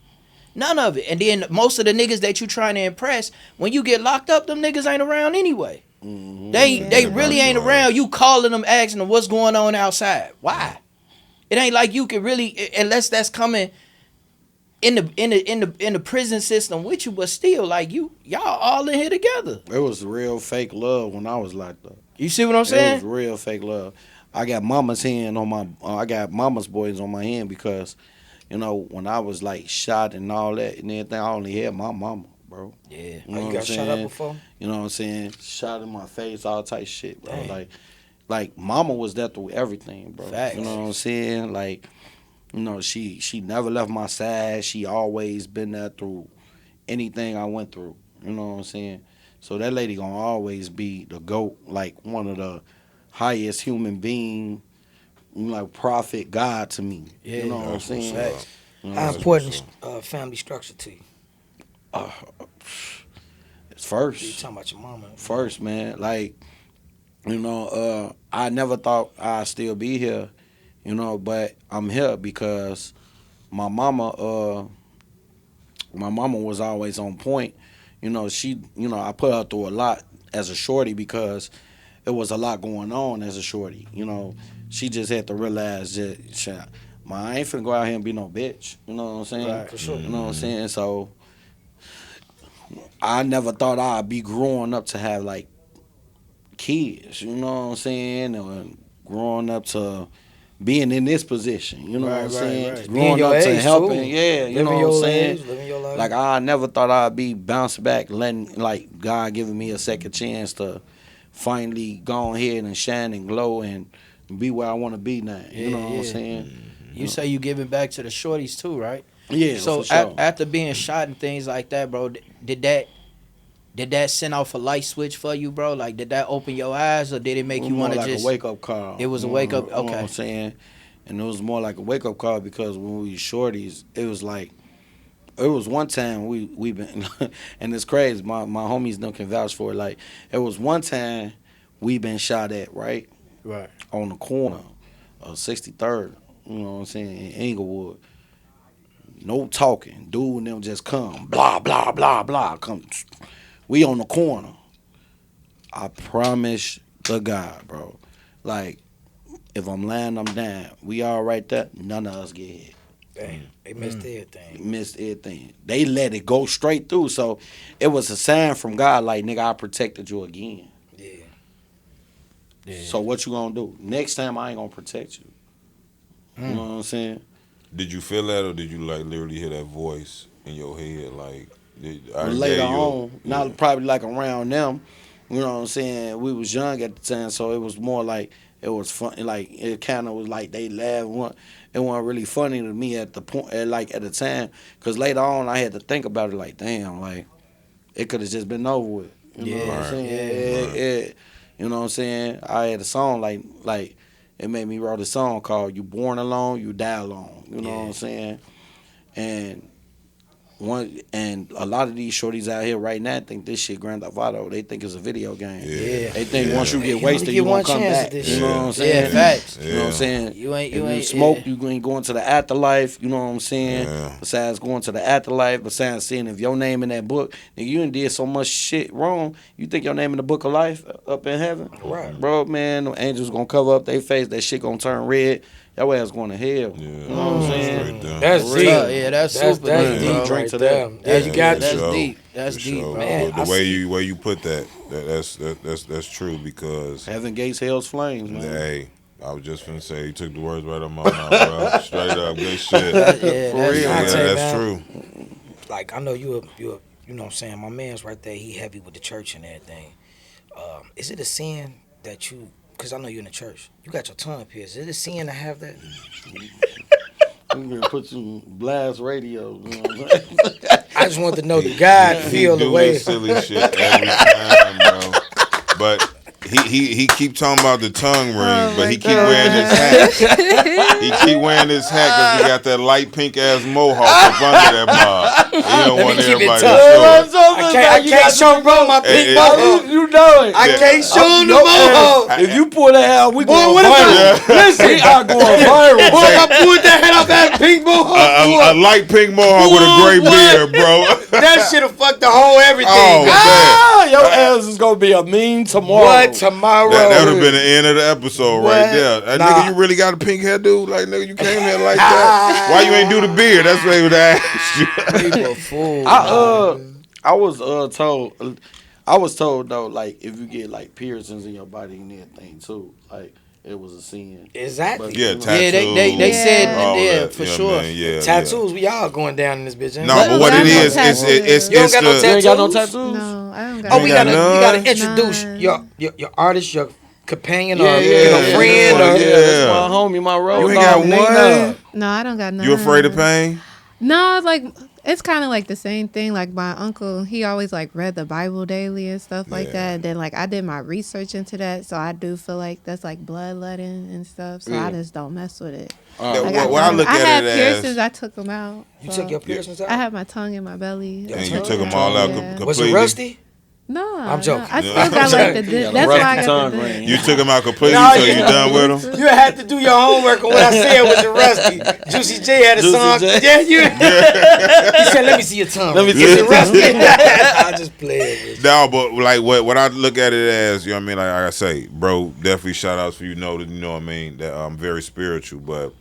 None of it. And then most of the niggas that you trying to impress, when you get locked up, them niggas ain't around anyway. Mm-hmm. They really ain't around. You calling them, asking them what's going on outside. Why? It ain't like you can really, unless that's coming in the prison system with you, but still, like y'all all in here together. It was real fake love when I was locked up. You see what I'm saying? It was real fake love. I got mama's hand on my, I got mama's boys on my hand because, you know, when I was like shot and all that and everything, I only had my mama, bro. Yeah. You know you got shot up before? You know what I'm saying? Shot in my face, all type shit, bro. Dang. Like mama was there through everything, bro. Facts. You know what I'm saying? Like, you know, she never left my side. She always been there through anything I went through. You know what I'm saying? So that lady gonna always be the GOAT, like one of the highest human being, like prophet, God to me. Yeah, you know what I'm saying? How important is family structure to you? It's first. You talking about your mama? First, man. Like, you know, I never thought I'd still be here, you know, but I'm here because my mama was always on point. You know, I put her through a lot as a shorty because it was a lot going on as a shorty. You know, she just had to realize that, I ain't finna go out here and be no bitch. You know what I'm saying? Right, for sure. You know what I'm saying? So I never thought I'd be growing up to have, like, kids, you know what I'm saying? Or growing up to being in this position, you know what I'm saying? Right. Growing up to helping, too. you know what I'm saying? Living your life. Like, I never thought I'd be bounced back, letting, like, God giving me a second chance to finally go ahead and shine and glow and be where I want to be now. You know what I'm saying? Mm-hmm. You say you giving back to the shorties too, right? Yeah, so for sure. After being shot and things like that, bro, did that send off a light switch for you, bro? Like, did that open your eyes, or did it make you want to like just... a wake-up call. It was a wake-up, okay. You know what I'm saying? And it was more like a wake-up call because when we were shorties, it was like... It was one time we been... and it's crazy. My homies can vouch for it. Like, it was one time we been shot at, right? Right. On the corner of 63rd you know what I'm saying, in Inglewood. No talking. Dude and them just come. Blah, blah, blah, blah. Come. We on the corner. I promise the God, bro. Like, if I'm lying, I'm down. We all right there. None of us get hit. Damn, they missed everything. Missed everything. They let it go straight through. So it was a sign from God, like, nigga, I protected you again. Yeah. So what you gonna do? Next time I ain't gonna protect you. You know what I'm saying? Did you feel that, or did you like literally hear that voice in your head? Like Later on, not probably like around them. You know what I'm saying? We was young at the time, so it was more like it was fun. Like it kind of was like they laughed. It wasn't really funny to me at the point, at the time, because later on I had to think about it. Like, damn, like it could have just been over with. You know what I'm saying? You know what I'm saying? I had a song like it made me write a song called "You Born Alone, You Die Alone." You know what I'm saying? And a lot of these shorties out here right now think this shit Grand Theft Auto. They think it's a video game. Yeah. They think once you get You wasted, only you get won't one come chance back. at this You know shit. what I'm saying? Yeah, facts. You know what I'm saying? You ain't If you smoke, you ain't going to the afterlife. You know what I'm saying? Yeah. Besides going to the afterlife, besides seeing if your name in that book, nigga, you done did so much shit wrong. You think your name in the book of life up in heaven? Right. Bro, man, the angels gonna cover up their face. That shit gonna turn red. Your ass going to hell. Yeah. You know what I'm saying? Straight down. That's For deep. real. Yeah, that's super That's deep, deep. bro. Drink Right to there. that. Yeah, you got for That's you. sure. deep. That's For deep, sure. bro. Man, The I way see- you put that's true, because Heaven gates, hell's flames, man. hey, I was just finna say you took the words right out of my mouth, bro. Straight up, good shit. Yeah, For that's real. Yeah, I tell you, that's man. true. Like I know you know what I'm saying, my man's right there, he heavy with the church and everything. Is it a sin that you, because I know you're in the church, you got your tongue pierced, is it a sin to have that? I'm gonna put some blast radio. You know what I'm saying? I just want to know, do God He feel the do way? this silly shit every time, bro. But he keep talking about the tongue ring, Oh but my he keep wearing his hat. God. He keep wearing his hat because he got that light pink ass mohawk up under that bar. He don't want keep it everybody to tough. show it. I can't show bro my Hey, pink hey, mohawk. You know it. I can't show him the Yo, mohawk. If you pull that out, we Boy, going what if viral. Listen, We are going viral. boy, if I pulled that head off that pink mohawk, A light pink mohawk with a gray What? beard, bro. that shit'll fuck the whole everything. Oh, man. Your ass is gonna be a meme tomorrow. What tomorrow? That would have been the end of the episode What? right there. That Nah. nigga, you really got a pink hair, dude? Like, nigga, you came here like that. Why you ain't do the beard? That's what they would ask you. People fool. I was told though, like if you get like piercings in your body and everything too, like it was a sin. Exactly. Yeah, You know, tattoos. they said all yeah, that. for Yeah, sure. man, yeah, Tattoos, we all going down in this bitch. ain't No, we? but what I it don't is, got it's tattoos. You don't got no the. You ain't got no tattoos? tattoos? No, I don't got Oh, we got gotta none? introduce None. your artist, your companion, Yeah, or yeah, you know, yeah, friend, yeah, or yeah. That's my homie, my road You ain't dog, got Nina. one? No, I don't got none. You afraid of pain? No, like it's kind of like the same thing. Like my uncle, he always like read the Bible daily and stuff like Yeah. that. And then like I did my research into that, so I do feel like that's like bloodletting and stuff. So Yeah. I just don't mess with it. That- Like, what I look I at had it piercings. as, I took them out. you so took your piercings out. I had my tongue in my belly. And and you you took took them all out Yeah. Was completely. it rusty? No, I'm joking. I Yeah. still got like the. You got a That's rusty why I got tongue the. ring. You took them out completely, No, so you yeah. done with them? You had to do your homework on what I said was it rusty. Juicy J had a Juicy song. J. Yeah, you. He said, "Let me see your tongue. Let me Is see it your rusty?" I just played. No, but like what I look at it as, you know what I mean? Like I say, bro, definitely shout outs for you know that, you know what I mean, that I'm very spiritual, but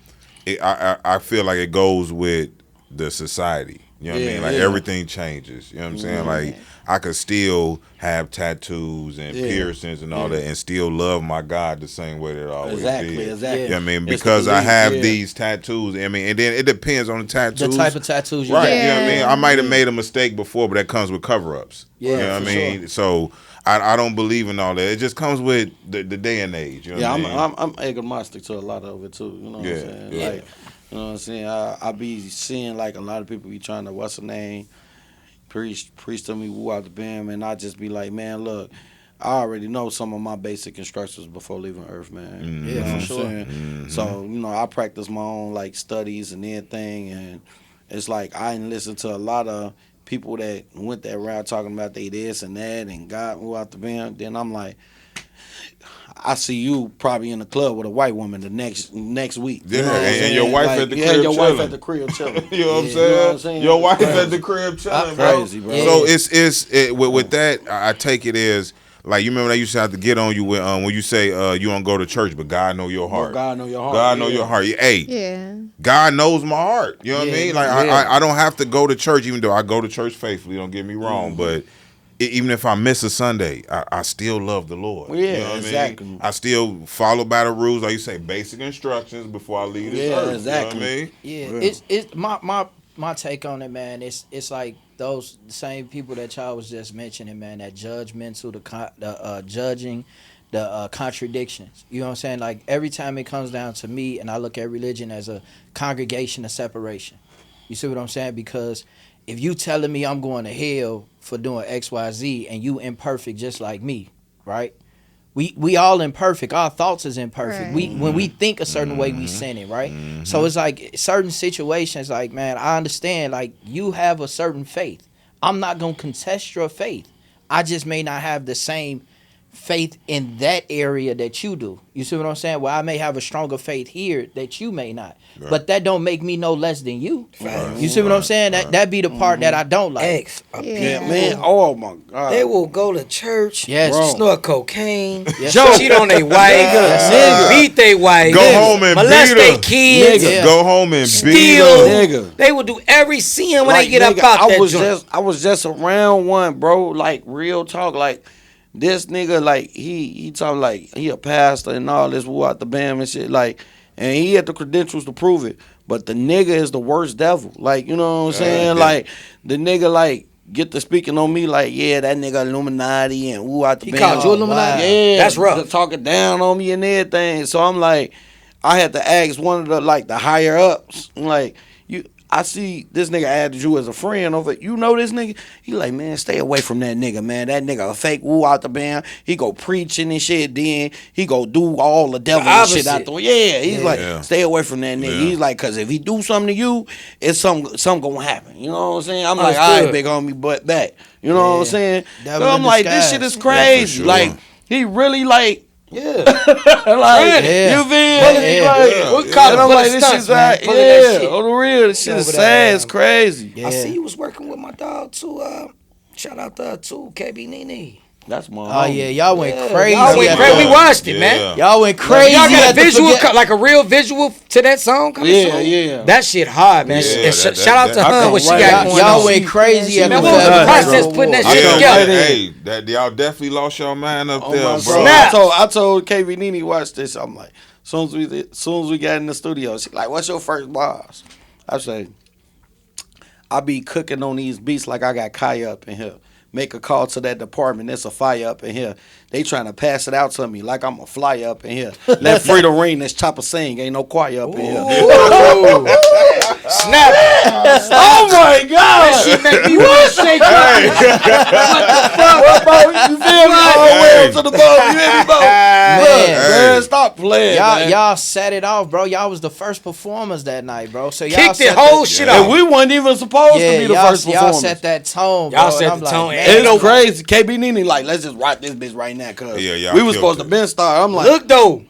I feel like it goes with the society. You know what I mean? Like Yeah. everything changes. You know what I'm saying? Like I could still have tattoos and Yeah. piercings and all that and still love my God the same way that I always Exactly, did. exactly. You know what I mean? It's the Because I belief, have yeah. these tattoos. I mean, and then it depends on the tattoos. The type of tattoos you Right, get. you know what I mean? Yeah. I might have made a mistake before, but that comes with cover-ups. Yeah, you know what I for mean? So I don't believe in all that. It just comes with the day and age. You know Yeah, what I mean? I'm agnostic to a lot of it too. You know what Yeah, I'm saying? yeah. Like, you know what I'm saying? I be seeing like a lot of people be trying to what's the name, preach to me woo out the band, and I just be like, man, look, I already know some of my basic instructions before leaving Earth, man. Mm-hmm. You know Yeah, what for I'm sure. saying? So you know, I practice my own like studies and everything, and it's like I didn't listen to a lot of people that went that route talking about they this and that and God woo out the band. Then I'm like, I see you probably in the club with a white woman the next week. Yeah, You know what I'm and saying? your wife at the crib your wife chilling. at the crib chilling. You know what I'm You saying? know what I'm saying? Your wife Crazy. at the crib chilling, bro. Crazy, bro. So with that, I take it as like you remember they used to have to get on you when you say you don't go to church, but God know your heart. God know your heart. God know your heart. Hey, Yeah. God knows my heart. You know what I mean? Like yeah. I don't have to go to church, even though I go to church faithfully. Don't get me wrong, but even if I miss a Sunday, I still love the Lord. Yeah, you know what exactly. I mean? I still follow by the rules, like you say, basic instructions before I leave this earth. exactly. You know what I mean? Yeah, it's my take on it, man. It's like those same people that y'all was just mentioning, man. That judgmental, the judging, the contradictions. You know what I'm saying? Like every time it comes down to me, and I look at religion as a congregation of separation. You see what I'm saying? Because if you telling me I'm going to hell for doing X, Y, Z, and you imperfect just like me, right? We all imperfect. Our thoughts is imperfect. Right. When we think a certain way, we sinning, right? So it's like certain situations, like, man, I understand, like, you have a certain faith. I'm not going to contest your faith. I just may not have the same faith in that area that you do. You see what I'm saying? Well, I may have a stronger faith here that you may not. Right. But that don't make me no less than you. Right. You see what I'm saying? That be the part that I don't like. Ex, Yeah, man. Oh my God. they will go to church, Yes. Bro. snort cocaine, Yes, cheat on their wife, Nigga. beat their wife, Go home and molest beat her. their kids, Nigga. Go home and beat steal. her. Nigga. They will do every sin when Like, they get nigga, up out I that was joint. I was just around one, bro. Like real talk. Like this nigga, like he talking like he a pastor and all this woo out the bam and shit. Like, and he had the credentials to prove it. But the nigga is the worst devil. Like, you know what I'm saying? yeah. Like the nigga like get to speaking on me like, yeah, that nigga Illuminati and woo out the He bam. called you Illuminati? Yeah, That's rough. Talking down on me and everything. So I'm like, I had to ask one of the higher ups, like, I see this nigga added you as a friend over. You know this nigga? He like, man, stay away from that nigga, man. That nigga a fake woo out the band. He go preaching and shit. Then he go do all the devil and shit out there. Yeah, he's like, stay away from that nigga. Yeah. He's like, cause if he do something to you, it's something gonna happen. You know what I'm saying? I'm like, Understood. all right, big homie, butt back. You know what I'm saying? Devil So I'm in like, this disguise. shit is Yeah, crazy. for sure. Like, he really like. Yeah. Like, Yeah. you feel Yeah. me? Yeah. Like, We call and it I'm pulling like, this stunts, shit's man. like, Pulling that yeah, shit. on the real, this shit Over is there, sad, it's crazy. Yeah. I see you was working with my dog too. Shout out to too, KB Nene. That's my Oh, homie. yeah, y'all went Yeah, crazy. y'all went at crazy. the- We watched it, man. Y'all went crazy. Y'all got a at the visual, forget- like a real visual to that song coming Yeah, soon? yeah. That shit hard, man. Yeah, And that- shout out to that- her I what she come got right going Y'all on. went crazy at Man, the what was the Right. process putting that Yeah, shit come together? right in. hey, that y'all definitely lost your mind up Oh there, my bro. soul. Snap. I told KB Nene watch this. I'm like, soon as we got in the studio, she like, what's your first bars? I say, I be cooking on these beats like I got Kaya up in here. Make a call to that department. There's a fire up in here. They trying to pass it out to me like I'm a flyer up in here. Let Frida ring this chopper sing. Ain't no choir up in here. Snap. Oh my God! She make me want to shake What, bro? You feel me? All the way up to the boat. You hear me, bro? Look, man, stop playing, man. Y'all set it off, bro. Y'all was the first performers that night, bro. So y'all Kicked the set whole the- shit And off. we wasn't even supposed to be the y'all, first y'all performers. set that tone, bro. Y'all and set I'm the like, tone. man, And It's crazy. KB Nene like, let's just rock this bitch right now, cause Yeah, y'all we was killed supposed to it. been start. I'm like, Look though,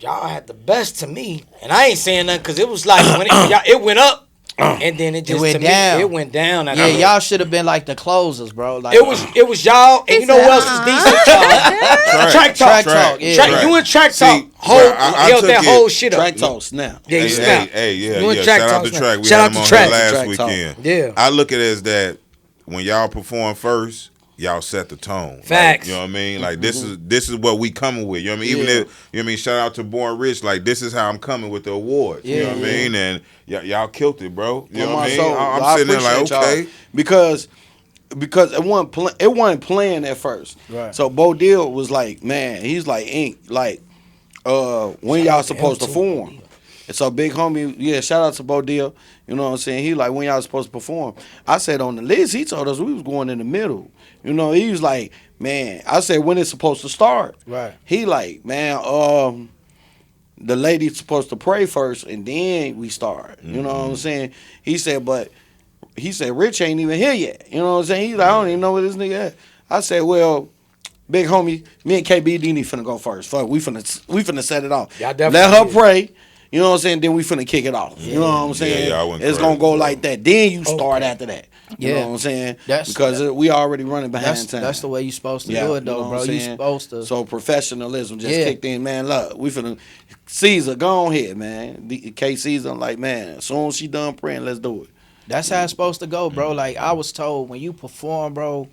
y'all had the best to me, and I ain't saying nothing because it was like when it went up, and then it just went to me, down. it went down. yeah, y'all should have been like the closers, bro. Like It was y'all, and you know what else is decent? Track talk. yeah. Track, you and track See, talk well, I held took that it- whole shit up. track talk snap. Yeah, you Hey, snap. yeah, You and yeah. Track Shout out Talk to snap. Track. We Shout had out him to on Track. here last Track Talk. weekend. Yeah. I look at it as that when y'all perform first, y'all set the tone. Like, Facts. you know what I mean? Like this is what we coming with. You know what I mean? Even if you know what I mean, shout out to Born Rich. Like this is how I'm coming with the awards. You know what I mean? And y'all killed it, bro. You know what I mean? I'm sitting there like, appreciate okay. y'all. Because it wasn't playing at first. Right. So Bo Deal was like, man, he's like Ink, like when y'all supposed to perform. And so big homie, shout out to Bo Deal. You know what I'm saying? He like, when y'all supposed to perform. I said on the list, he told us we was going in the middle. You know, he was like, man, I said when it's supposed to start. Right. He like, man, the lady's supposed to pray first and then we start. You know what I'm saying? He said, Rich ain't even here yet. You know what I'm saying? He's like, I don't even know where this nigga at. I said, well, big homie, me and KB Dini finna go first. Fuck, we finna set it off. Y'all definitely Let her did. pray. You know what I'm saying? Then we finna kick it off. You know what I'm saying? Yeah, I went it's crazy, gonna go bro. like that. Then you start after that. You Yeah. know what I'm saying? That's- because we already running behind That's time. that's the way you supposed to Yeah, do it, though, you know bro. what I'm You saying? supposed to. So professionalism just Yeah. kicked in, man. Look, we finna Caesar, go on here, man. K Caesar, I'm like, man, as soon as she done praying, let's do it. That's how it's supposed to go, bro. Like I was told, when you perform, bro,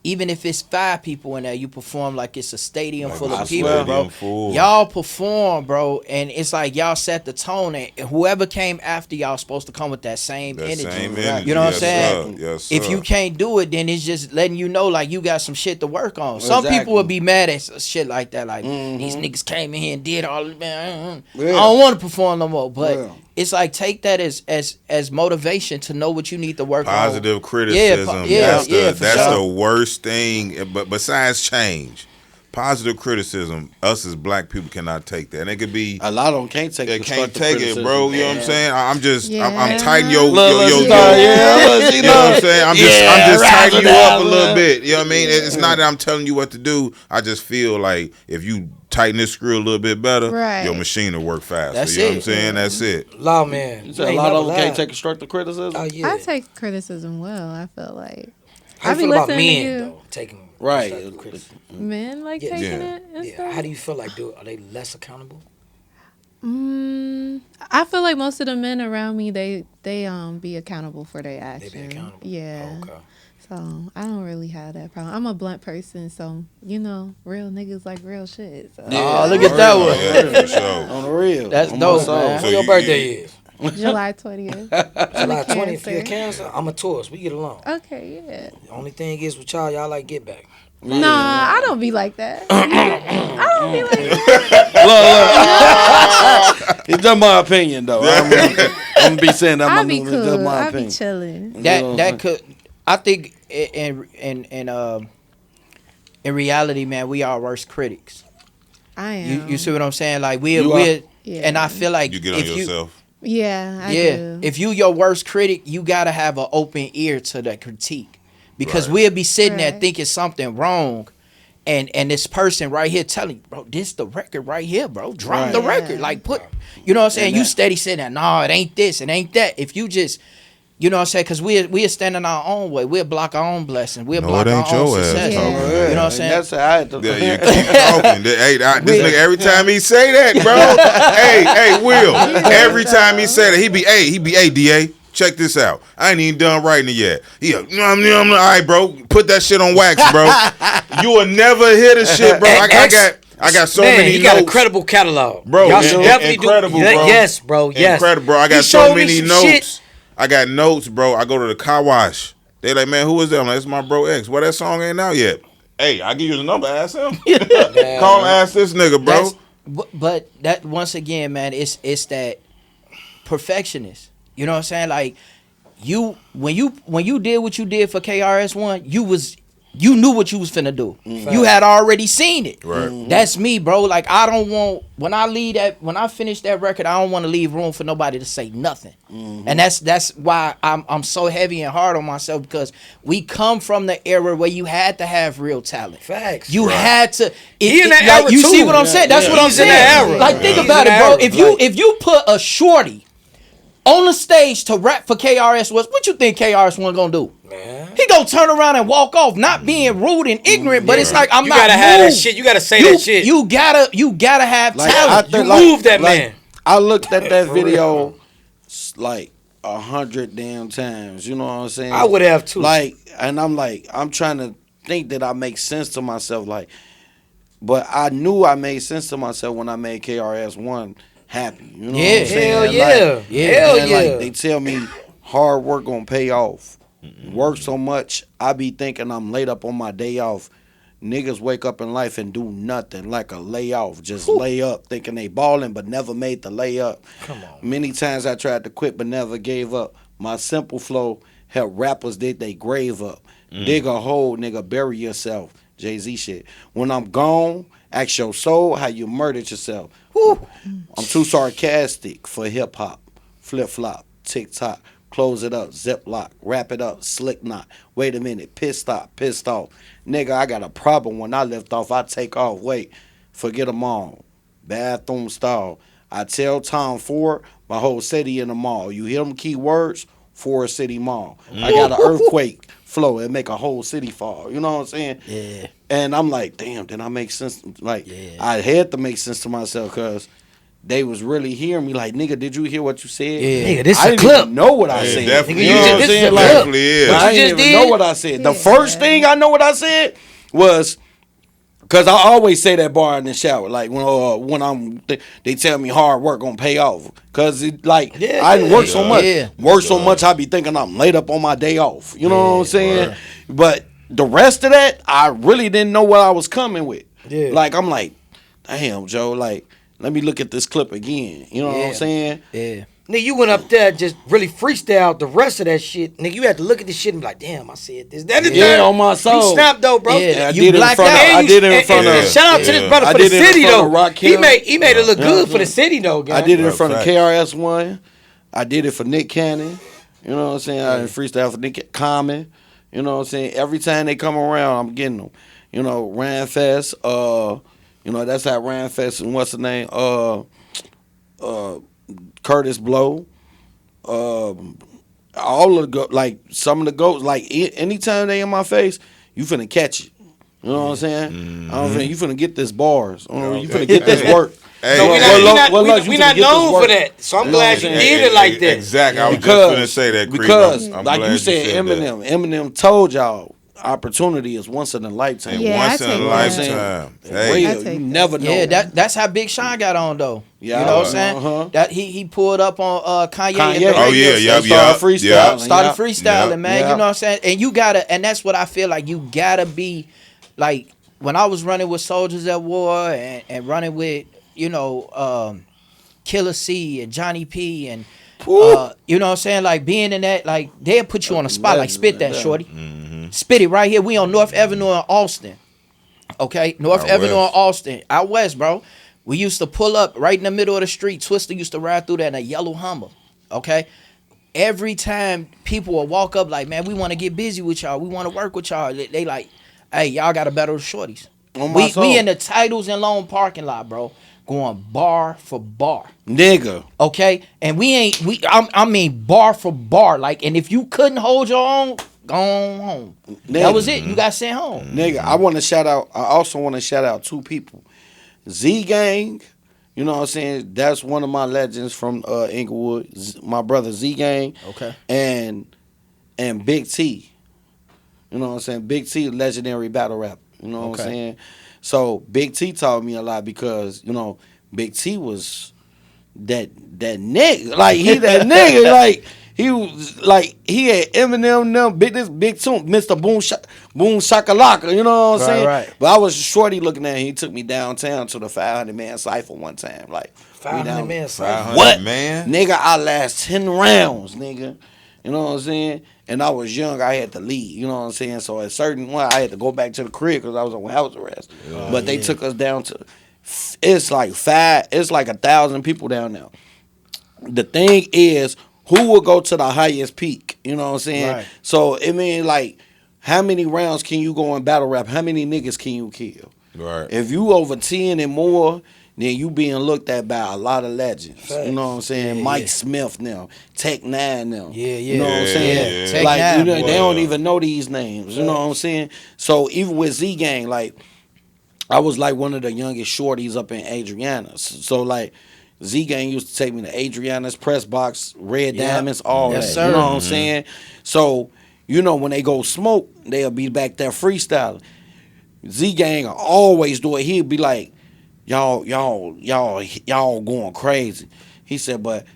even if it's 5 people in there, you perform like it's a stadium Like full it's of a people, stadium bro. full. Y'all perform, bro, and it's like y'all set the tone, and whoever came after y'all supposed to come with that same That energy. same energy. You know what I'm Yes, saying? sir. Yes, If sir. you can't do it, then it's just letting you know like you got some shit to work on. Some Exactly. people would be mad at shit like that, like Mm-hmm. these niggas came in here and did all this, man. Yeah. I don't want to perform no more. But Yeah. it's like take that as motivation to know what you need to work on. Positive criticism. yeah, that's yeah, the for that's sure. the worst thing. But besides change, positive criticism, us as black people cannot take that. And it could be A lot of them can't take they can't constructive take it, criticism. bro. You know what I'm saying? I'm just I'm Yeah. tighten your Look, your she know, yeah, look, she You know what I'm know. saying? I'm Yeah, just tightening you razzle up a little dazzle. bit. You know what I mean? It's not that I'm telling you what to do. I just feel like if you tighten this screw a little bit better, Right. your machine will work faster. That's you know what it. I'm saying? That's it. Law man. You said a lot of them can't take constructive criticism. Oh yeah. I take criticism well. I feel like How I you be feel about listening to men you. though taking Right. constructive criticism? Men like Yeah. taking Yeah. it and Yeah. stuff. How do you feel like are they less accountable? I feel like most of the men around me, they be accountable for their actions. They be accountable. Yeah. Okay. So I don't really have that problem. I'm a blunt person, so real niggas like real shit. So. Oh, look at that one. Yeah, for sure. On the real. That's On my dope, soul. man. So When your you- birthday is? July 20th. July 20th. You're a Cancer. Cancer. I'm a Taurus. We get along. Okay, yeah. The only thing is with y'all like get back. Nah, I don't be like that. I don't be like that. It's just my opinion, though. I'm gonna be saying that. I my be it's just cool. my I be opinion. chilling. That could, I think in reality, man, we are worst critics. I am. You see what I'm saying? Like we Yeah. and I feel like You get on if yourself. Yeah, I yeah, do. if you your worst critic, you gotta have an open ear to that critique, because Right. we'll be sitting there Right. thinking something wrong, and this person right here telling you, bro, this the record right here, bro. Drop the Right. record, like put, you know what I'm saying? And You that- steady saying that, nah, it ain't this, it ain't that. If you just, you know what I'm saying? Because we're standing our own way. We'll block our own blessing. We'll No, block it our ain't own your ass success. talking. You know what I'm And saying? that's how I had to. Yeah, you keep talking. Hey, this nigga, every time he say that, bro. hey, Will. Every time he say that, he be, hey, DA, check this out. I ain't even done writing it yet. All right, bro, put that shit on wax, bro. You will never hear the shit, bro. I got so Man, many he notes. got a credible catalog, Bro, Y'all in- should definitely incredible, do. bro. Yes, bro. Yes, Incredible, bro. I He got showed so me many some notes. shit. I got notes, bro. I go to the car wash. They like, man, who is that? I'm like, it's my bro X. Well, that song ain't out yet. Hey, I give you the number. Ask him. Call and ask this nigga, bro. But that, once again, man, it's that perfectionist. You know what I'm saying? Like when you did what you did for KRS-One, you knew what you was finna do. You had already seen it. Right. That's me, bro. Like I don't want, when I finish that record, I don't want to leave room for nobody to say nothing. And that's why I'm so heavy and hard on myself, because we come from the era where you had to have real talent. Facts. You had to. He in that like, era you too. see what I'm saying? That's Yeah. what I'm He's in saying. that era. Like think He's about in it, that bro. era. If you put a shorty on the stage to rap for KRS-One, what you think KRS-One gonna do? Man. He gonna turn around and walk off, not being rude and ignorant, but it's like I'm You not gotta have that moved. shit. You gotta say You- that shit. You gotta have Like, talent. You move that man. I looked at that video like 100 damn times. You know what I'm saying? I would have too. Like, and I'm trying to think that I make sense to myself. Like, but I knew I made sense to myself when I made KRS-One happy. You know Yeah. what I'm saying? Hell Like, yeah. Hell and, yeah. Like, they tell me hard work gonna pay off. Work so much, I be thinking I'm late up on my day off. Niggas wake up in life and do nothing, like a layoff. Just lay up, thinking they balling, but never made the layup. Come on. Many times I tried to quit, but never gave up. My simple flow helped rappers dig they grave up. Dig a hole, nigga, bury yourself. Jay-Z shit. When I'm gone, ask your soul how you murdered yourself. I'm too sarcastic for hip hop. Flip flop, tick tock. close it up, ziplock, wrap it up, slick knot. Wait a minute, pissed off. Nigga, I got a problem when I lift off, I take off. Wait, forget them all. Bathroom stall. I tell Tom Ford, my whole city in the mall. You hear them key words? Forest City Mall. I got an earthquake flow and make a whole city fall. You know what I'm saying? Yeah. And I'm like, damn, did I make sense? Like, Yeah. I had to make sense to myself because they was really hearing me. Like, nigga, did you hear what you said? Yeah. Nigga, this I a didn't clip. even know what I Yeah, said. definitely You know is. what I'm This is saying? a Like, clip. Definitely is. but I What you didn't just even did? know what I said. The Yeah. first thing I know what I said was, because I always say that bar in the shower. Like, when they tell me hard work gonna pay off. Because, I didn't work so much. Yeah. Work so much, I be thinking I'm laid up on my day off. You know what I'm saying? But the rest of that, I really didn't know what I was coming with. Yeah. Like, I'm like, damn, Joe, like, let me look at this clip again. You know what I'm saying? Yeah. Nigga, you went up there just really freestyled the rest of that shit. Nigga, you had to look at this shit and be like, damn, I said this. That is Yeah, that. on my soul. You snapped though, bro. Yeah, I you did it in blacked front of. out. I did it in And- front and of. shout out to this brother I for the did it in city front though. of Rock He Hill. made it look good for the Yeah. city though, guys. I did it in front of Fact. KRS-One. I did it for Nick Cannon. You know what I'm saying? I did freestyle for Nick Common. You know what I'm saying? Every time they come around, I'm getting them. You know, Ran Fest. You know, that's how Ran Fest and what's the name? Curtis Blow. All of the like some of the goats. Like anytime they in my face, you finna catch it. You know what I'm saying? I don't think you finna get this bars. You finna get this work. Hey, So we not known for that. So I'm glad you did it like that. Exactly. I was just Because, gonna say that. Creep. because I'm like glad you said, said that. Eminem told y'all opportunity is once in a lifetime. And Yeah, once I in a take lifetime. Real, Hey, I you take never know. Yeah, that's how Big Sean got on though. Yeah, you know what I'm saying? uh-huh. That he pulled up on Kanye. at Kanye. the Oh, radio yeah, station. yeah. Started freestyling. yeah. Started Yeah. freestyling, Yeah. man. Yeah. You know what I'm saying? And you gotta, and that's what I feel like. You gotta be like when I was running with Soldiers at War and running with Killer C and Johnny P and you know what I'm saying? Like being in that, like they'll put you on the spot. Like spit that, Yeah. shorty. Spit it right here. We on North Avenue in Austin. Okay, North Out Avenue in west. Austin, out west, bro. We used to pull up right in the middle of the street. Twister used to ride through that in a yellow Hummer. Okay, every time people will walk up like, man, we want to get busy with y'all. We want to work with y'all. They like, hey, y'all got to battle the shorties. On my soul. We in the Titles and Loan parking lot, bro, going bar for bar. Nigga. Okay, and I mean bar for bar. Like, and if you couldn't hold your own, go on home. That was it. You got sent home. Nigga, I also want to shout out two people. Z Gang, you know what I'm saying? That's one of my legends from Inglewood. My brother Z Gang. Okay. And Big T. You know what I'm saying? Big T, legendary battle rap. You know what I'm saying? So Big T taught me a lot because, Big T was that nigga. Like he that nigga. Like he was like he had Eminem now, big tune, Mr. Boom Shakalaka, you know what I'm saying? Right. But I was shorty looking at him. He took me downtown to the 500-man cypher one time. Like 500 man cypher. 500 what? man? Nigga, I last 10 rounds, nigga. You know what I'm saying? And I was young, I had to leave, you know what I'm saying? So at certain one, I had to go back to the crib because I was on house arrest. But they took us down to, it's like 1,000 people down there. The thing is, who will go to the highest peak? You know what I'm saying? Right. So, it mean, like, how many rounds can you go in battle rap? How many niggas can you kill? Right. If you over 10 and more, then you being looked at by a lot of legends. You know what I'm saying? Yeah, Mike yeah. Smith now, Tech Nine now. Yeah, yeah. You know what I'm Yeah, saying? yeah. Tech Like Nine, they boy. don't even know these names. You know what I'm saying? So even with Z Gang, like I was like one of the youngest shorties up in Adriana. So like Z Gang used to take me to Adriana's press box, Red Yep. Diamonds, all Yes, that. sir. You know what I'm saying? So when they go smoke, they'll be back there freestyling. Z Gang will always do it. He'd be like, y'all going crazy. He said, but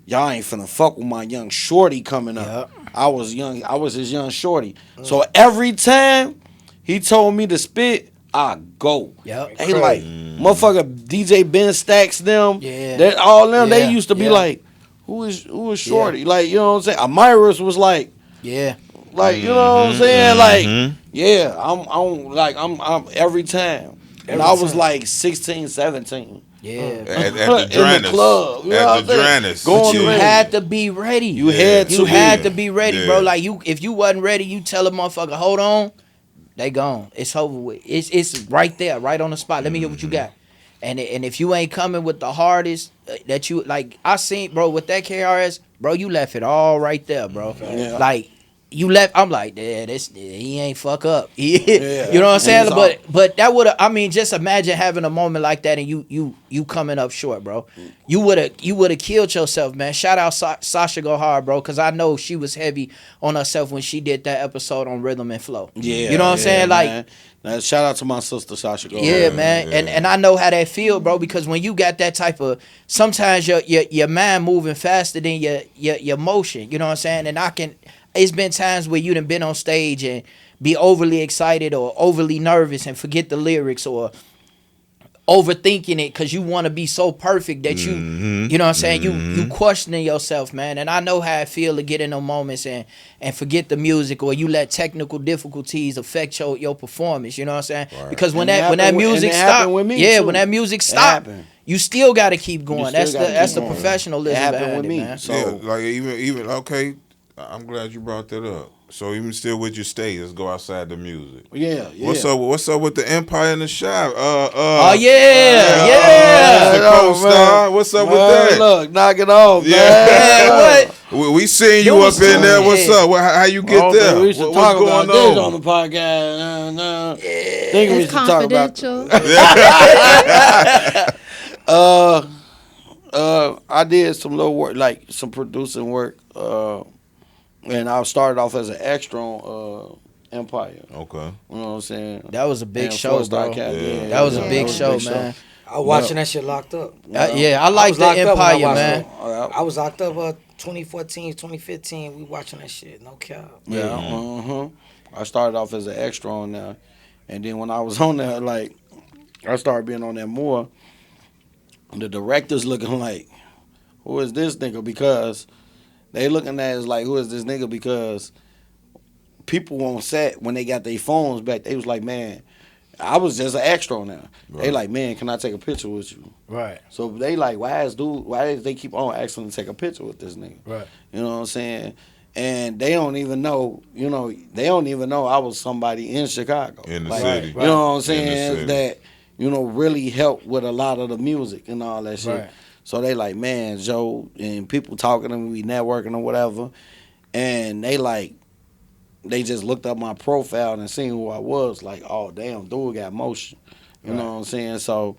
y'all ain't finna fuck with my young shorty coming up. Yep. I was his young shorty. So every time he told me to spit, I go. Yep. They like, motherfucker DJ Ben Stacks them. Yeah. That all them, Yeah. they used to be Yeah. like, who is shorty? Like, you know what I'm saying? Amyrus was like, Yeah. you know what I'm saying? Like, yeah, I'm every time. And I was like 16, 17. Yep. Yeah. At the In the Dranis. club, you know At what the I'm saying? Dranis. Going You ready. had to be ready. You had You to had be. to be ready, Yeah. bro. Like if you wasn't ready, you tell a motherfucker, hold on, they gone. It's over with. It's right there, right on the spot. Let me hear what you got. And if you ain't coming with the hardest that you like, I seen, bro, with that KRS, bro, you left it all right there, bro. Yeah. Like you left. I'm like, yeah, he ain't fuck up. Yeah. You know what I'm saying? And But that would have. I mean, just imagine having a moment like that and you coming up short, bro. You would have killed yourself, man. Shout out Sasha Go Hard, bro, because I know she was heavy on herself when she did that episode on Rhythm and Flow. Yeah, you know what I'm saying? Like. man. Now, shout out to my sister Sasha. Go Yeah, ahead. man, yeah. and I know how that feel, bro. Because when you got that type of, sometimes your mind moving faster than your motion. You know what I'm saying? And it's been times where you done been on stage and be overly excited or overly nervous and forget the lyrics or overthinking it because you want to be so perfect that you know what I'm saying, you questioning yourself, man. And I know how it feel to get in those moments and forget the music, or you let technical difficulties affect your performance, you know what I'm saying? Right. Because when And it that happened with- music and it happened stop, with me, yeah, too. when that music It stop, happened. you still got to keep going. still That's gotta that's keep the going. professionalism It happened behind with it, me. man. So Yeah, like even okay. I'm glad you brought that up. So even still with your stage, let's go outside the music. yeah. What's up with the Empire in the Shop? Oh yeah, Mr. Yeah, Co-Star, man. what's up Man, with that? Look, knock it off, Yeah. Man, man. what? We seen You you up was in there. doing What's it. up? How you I get don't there? think we should What's talk going about this on on? the podcast. No. Think we It's should talk about. confidential. I did some little work, like some producing work, and I started off as an extra on Empire. Okay. You know what I'm saying? That was a big And show, Forced bro. Icon, Yeah. That was a Yeah, big that was a show, big show. man. I was watching that shit locked up. Yeah, I like was the locked up when I Empire, watched man. it. I was locked up 2014, 2015. We watching that shit. No cap. Yeah. I started off as an extra on there, and then when I was on there, like I started being on there more. The directors looking like, who is this nigga? Because they looking at it as like, who is this nigga? Because people on set, when they got their phones back, they was like, man, I was just an extra on there. They Right. like, man, can I take a picture with you? Right, So they like, why does they keep on asking to take a picture with this nigga? right. You know what I'm saying? And they don't even know, I was somebody in Chicago. In the Like, city. You know what I'm In the saying? city. That, really helped with a lot of the music and all that shit. Right. So they like, man, Joe, and people talking to me, we networking or whatever. And they just looked up my profile and seen who I was. Like, oh, damn, dude got motion. You know what I'm saying? So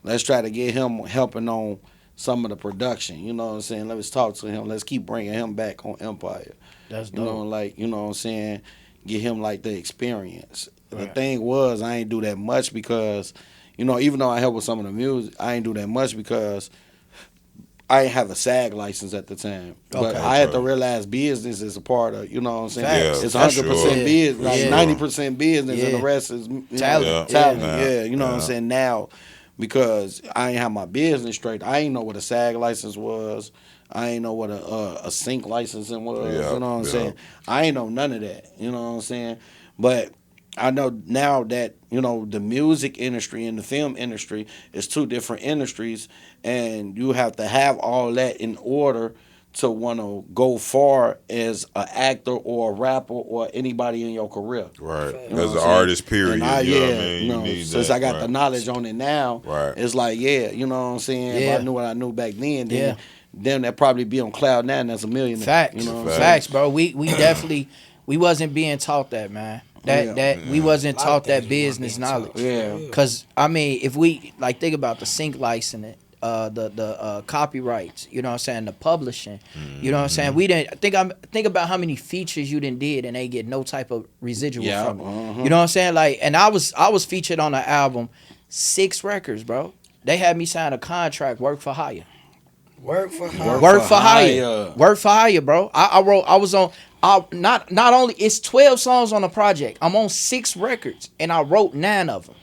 let's try to get him helping on some of the production. You know what I'm saying? Let's talk to him. Let's keep bringing him back on Empire. That's You know, dope. you know what I'm saying? Get him like the experience. The Right. thing was, I ain't do that much because, even though I helped with some of the music, I ain't do that much because I didn't have a SAG license at the time. But Okay. I had to realize business is a part of, you know what I'm saying? Facts. It's for 100% sure. business, like Yeah. 90% business, Yeah. and the rest is Talent. Talent, Yeah. yeah. You know what I'm saying? Now, because I ain't have my business straight, I ain't know what a SAG license was. I ain't know what a sync licensing was. Yeah, You know what I'm yeah. saying? I ain't know none of that. You know what I'm saying? But I know now that, the music industry and the film industry is two different industries, and you have to have all that in order to want to go far as an actor or a rapper or anybody in your career. Right. You know As what an I'm saying? artist, period. And I, you know yeah, what I mean? You need since that, I got right. the knowledge on it now, Right. it's like, yeah, you know what I'm saying? Yeah. If I knew what I knew back then, Yeah. then that probably be on cloud nine as a millionaire. Facts, You know what I'm facts, saying? bro. We definitely we wasn't being taught that, man. We wasn't A lot of taught that things we weren't business being knowledge. taught. Yeah. Cause I mean, if we think about the sync licensing, the copyrights, you know what I'm saying, the publishing, you know what I'm saying. We didn't think about how many features you done did and they get no type of residual Yeah, from it. You know what I'm saying? Like, and I was featured on an album, 6 records, bro. They had me sign a contract, work for hire. Work for hire. Work for hire. hire. Work for hire, bro. I was on. Not only it's 12 songs on the project. I'm on 6 records, and I wrote 9 of them.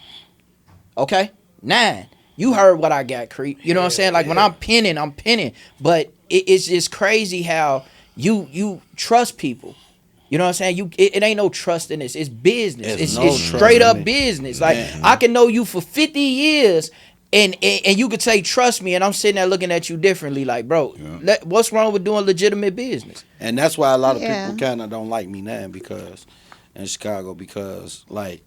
Okay, 9. You heard what I got, Creep. You know what I'm saying? Like when I'm penning. But it's just crazy how you trust people. You know what I'm saying? It ain't no trust in this. It's business. There's It's no trust straight in up it. business. Like Man. I can know you for 50 years. And you could say, trust me, and I'm sitting there looking at you differently, like, bro, what's wrong with doing legitimate business? And that's why a lot of people kind of don't like me now because in Chicago because like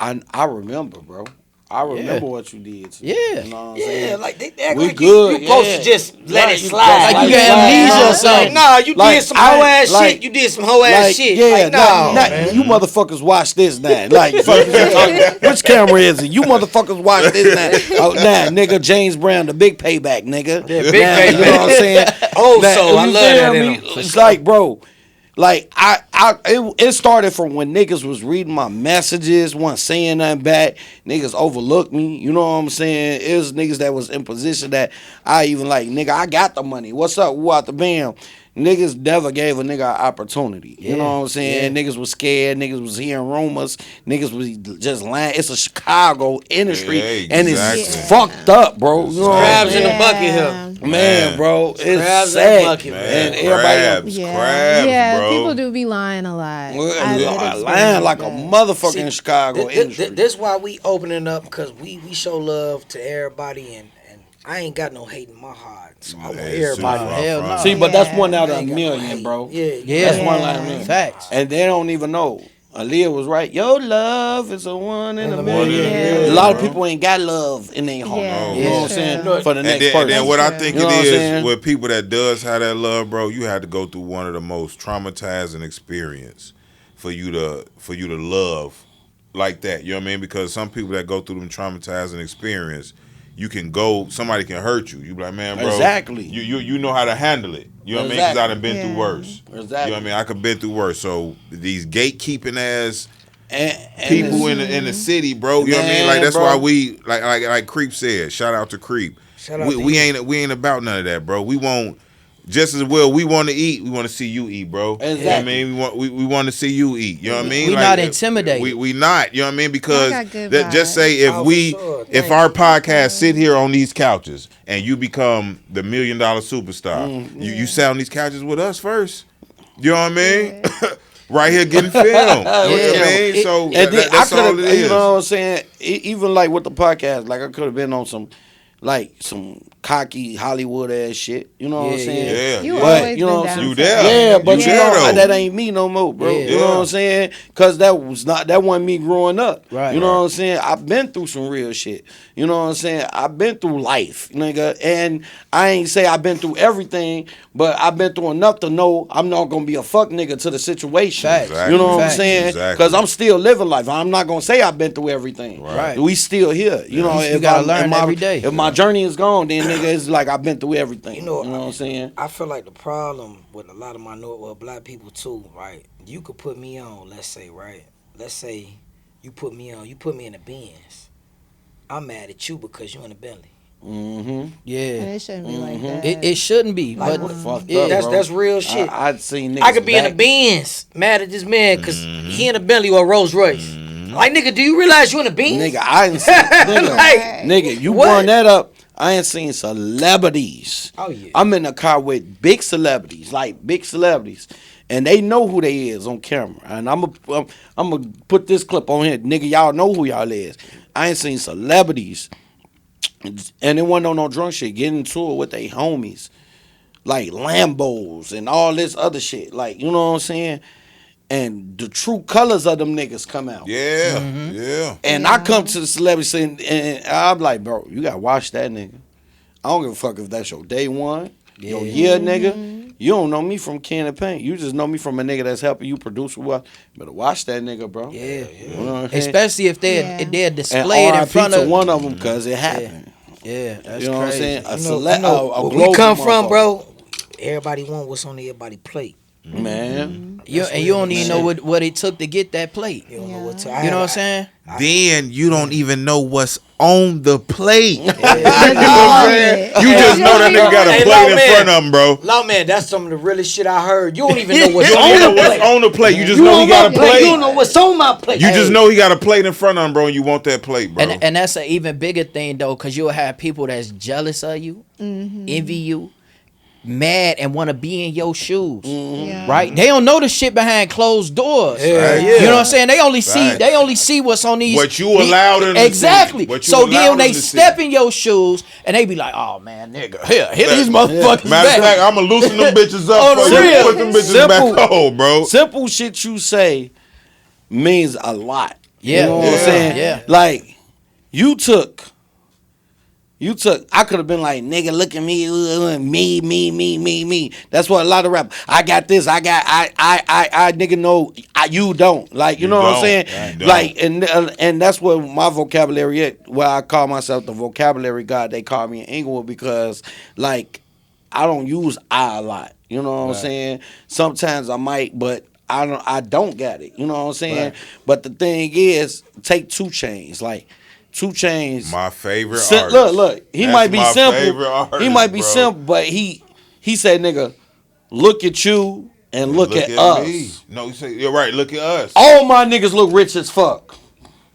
I remember, bro. I remember what you did. To me, Yeah. you know what I'm saying? like they act We like good, you supposed to just let Like it you- slide. like you got amnesia or something. Nah, you Like, did some hoe ass like- shit. You did some hoe ass shit. Yeah, Like, no, man. you motherfuckers watch this now. Like, fuck is you talking- which camera is it? You motherfuckers watch this now. Oh, nah, nigga, James Brown, the big payback, nigga. Yeah, big Nah, payback. You know what I'm saying? Old Nah, soul, I you love feel that in me? him, for It's sure. like, bro, like it started from when niggas was reading my messages, wasn't saying nothing back. Niggas overlooked me. You know what I'm saying? It was niggas that was in position that I even like, nigga, I got the money. What's up? Who out the bam? Niggas never gave a nigga an opportunity. You know what I'm saying? Niggas was scared. Niggas was hearing rumors. Niggas was just lying. It's a Chicago industry, Yeah, and exactly. it's fucked up, bro. You know what I'm Crabs in saying? the bucket here. Man, bro, it's Crabs in sad. the bucket, Man, And everybody crabs, bro. People do be lying a lot. lying like a motherfucker in Chicago industry. This why we opening up because we show love to everybody and I ain't got no hate in my heart. So I want Hey, everybody. super hell rough, no. rough. See, but that's one out of I a ain't got no million, hate. bro. Yeah, That's one out of a million. Facts. And they don't even know. Aaliyah was right. Your love is a one in a One in million. a Yeah. million, A lot of bro. people ain't got love in their heart. Yeah, You know what I'm that's saying? true. For the next And person. then what I That's think true. You know it what I'm is saying? with people that does have that love, bro, you had to go through one of the most traumatizing experience for you to love like that. You know what I mean? Because some people that go through them traumatizing experience, somebody can hurt you. You be like, man, bro, Exactly. You know how to handle it. You know what I mean? Because I done been through Yeah. worse. Exactly. You know what I mean? I could been through worse. So these gatekeeping ass And people in the city, bro. You know what I mean? Like that's bro. why we like Creep said. Shout out to Creep. Shout out to We you. ain't about none of that, bro. We won't just as well. We want to eat. We want to see you eat, bro. You know what I Exactly. mean? We want to see you eat. You know what I mean? We not intimidated. We not. You know what I mean? Because Y'all got good just vibes. say if Oh, for we sure. if our podcast sit here on these couches and you become the $1 million superstar, you sat on these couches with us first. You know what I mean? Right here getting filmed. You know what I mean? So And then that's I could all have, it is. you know what I'm saying? Even like with the podcast, like I could have been on some cocky Hollywood ass shit. You know what I'm saying? Yeah. You yeah. But, always you know been what I'm down saying? You for there. that. Yeah, but You you there, know though. that ain't me no more, bro. Yeah. You know what I'm saying? Cause that wasn't me growing up. Right. You know what I'm saying? I've been through some real shit. You know what I'm saying? I've been through life, nigga, and I ain't say I've been through everything, but I've been through enough to know I'm not gonna be a fuck nigga to the situation. Facts. You know what I'm Facts. saying? Exactly. Cause I'm still living life. I'm not gonna say I've been through everything. Right. We still here. You know, You gotta learn every day. If my journey is gone, then nigga, it's like I've been through everything. You know, what I'm saying? I feel like the problem with a lot of black people too, right? You could put me on, let's say, right? Let's say you put me on, you put me in a Benz. I'm mad at you because you in a Bentley. Mm-hmm. Yeah. It shouldn't be like that. It shouldn't be, Like, but Fucked yeah, up, That's bro. that's real shit. I'd seen niggas I could be in a back- Benz, mad at this man because he in a Bentley or a Rolls Royce. Like, nigga, do you realize you in a Benz? Nigga, I ain't seen nigga, Like, nigga, you what? brought that up. I ain't seen celebrities. Oh, yeah. I'm in a car with big celebrities, like big celebrities. And they know who they is on camera. And I'm gonna put this clip on here. Nigga, y'all know who y'all is. I ain't seen celebrities. And it wasn't on no drunk shit. Getting into it with they homies. Like Lambos and all this other shit. Like, you know what I'm saying? And the true colors of them niggas come out. Yeah, Mm-hmm. yeah. And I come to the celebrity and I'm like, bro, you gotta watch that nigga. I don't give a fuck if that's your day one, your year nigga. You don't know me from can of paint. You just know me from a nigga that's helping you produce what. Better watch that nigga, bro. yeah. You know what I'm saying? Especially if they're Yeah. display it in and front RIP to of one of them because it happened. Yeah, that's You know what I'm crazy. saying? you know, A where we global come from, motherfucker. bro. Everybody want what's on everybody's plate. Man. You don't even know what it took to get that plate. You don't know what to. You know what I'm saying? Then you don't even know what's on the plate. Yeah. You just know that nigga got a Hey, plate Law in Man. front of him, bro. Law man, that's some of the realest shit I heard. You don't even know what's You don't on know the what's plate. on the plate. You just You know on he got a my plate. plate. You don't know what's on my plate. You just know he got a plate in front of him, bro, and you want that plate, bro. And that's an even bigger thing though, because you'll have people that's jealous of you, envy you, mad and want to be in your shoes, Yeah. right? They don't know the shit behind closed doors. Yeah, You know what I'm saying? They only see what's on these. What you allow them to see. Exactly. What you So allow then when them they to step see. in your shoes and they be like, "Oh man, nigga, here these motherfuckers Matter of back." fact, I'ma loosen them bitches up On the for you. real. Put them bitches Simple. back on, bro. Simple shit you say means a lot. Yeah. You know what Yeah. I'm saying? Yeah. Like, you took, I could have been like, nigga, look at me, me. That's what a lot of rap. I got this, I nigga know, you don't. Like, you know what I'm saying? You don't. Like, and that's what my vocabulary is. Well, I call myself the vocabulary god. They call me in Inglewood because, like, I don't use I a lot. You know what I'm saying? Sometimes I might, but I don't get it. You know what I'm saying? Right. But the thing is, take 2 Chainz. Like, 2 Chainz. My favorite artist. Look. He That's might be my simple. favorite artist, He might be bro. simple, but he said, nigga, look at you and look at us. me. No, you say you're right. Look at us. All my niggas look rich as fuck.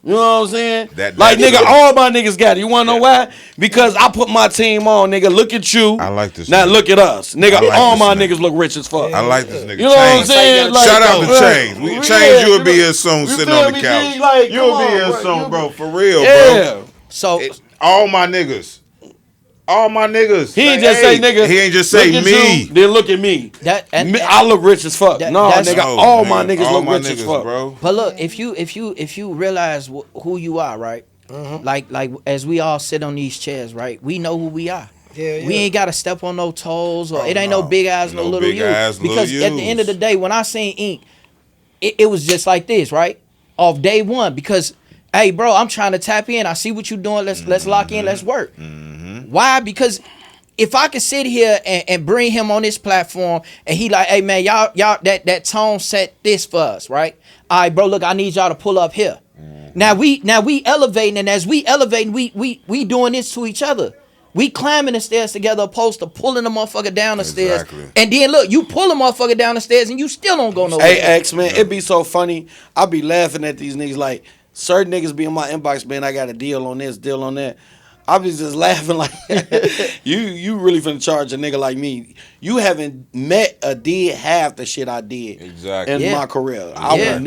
You know what I'm saying? That- like, that's nigga, good. all my niggas got it. You wanna know why? Because I put my team on, nigga. Look at you. I like this Now nigga. look at us. Nigga, I like all this my nigga. niggas look rich as fuck. I like this nigga. You know what I'm Chainz. saying? Like, Shout out to right. Chainz. Yeah, Chainz, you'll be nigga. here soon, You sitting feel on the me, couch. G? Like, You'll come be on, here bro. soon, You- bro. For real, Yeah. bro. So All my niggas. All my niggas. He ain't Like, just say hey, nigga. He ain't just say look at me. you, then look at me. that and, Me, I look rich as fuck. That- No, that's- nigga, No, all my niggas all look my rich as niggas, fuck. bro. But look, if you realize who you are, right? Like as we all sit on these chairs, right? We know who we are. Yeah, We yeah. ain't gotta step on no toes, or Oh, it ain't no no. big eyes, no No little big you. eyes, little Because at the end of the yous. day, when I seen Ink, it was just like this, right? Off day one, because hey, bro, I'm trying to tap in. I see what you're doing. Let's lock in. Let's work. Why? Because if I could sit here and bring him on this platform and he like, hey man, y'all that tone set this for us, right? All right, bro, look, I need y'all to pull up here. Now we elevating, and as we elevating, we doing this to each other. We climbing the stairs together, opposed to pulling the motherfucker down the stairs. Exactly. And then look, you pull the motherfucker down the stairs and you still don't go nowhere. Hey, X, man, it be so funny. I be laughing at these niggas. Like, certain niggas be in my inbox, man, I got a deal on this, deal on that. I be just laughing like, you really finna charge a nigga like me. You haven't met or did half the shit I did Exactly. in Yeah. my career. Yeah.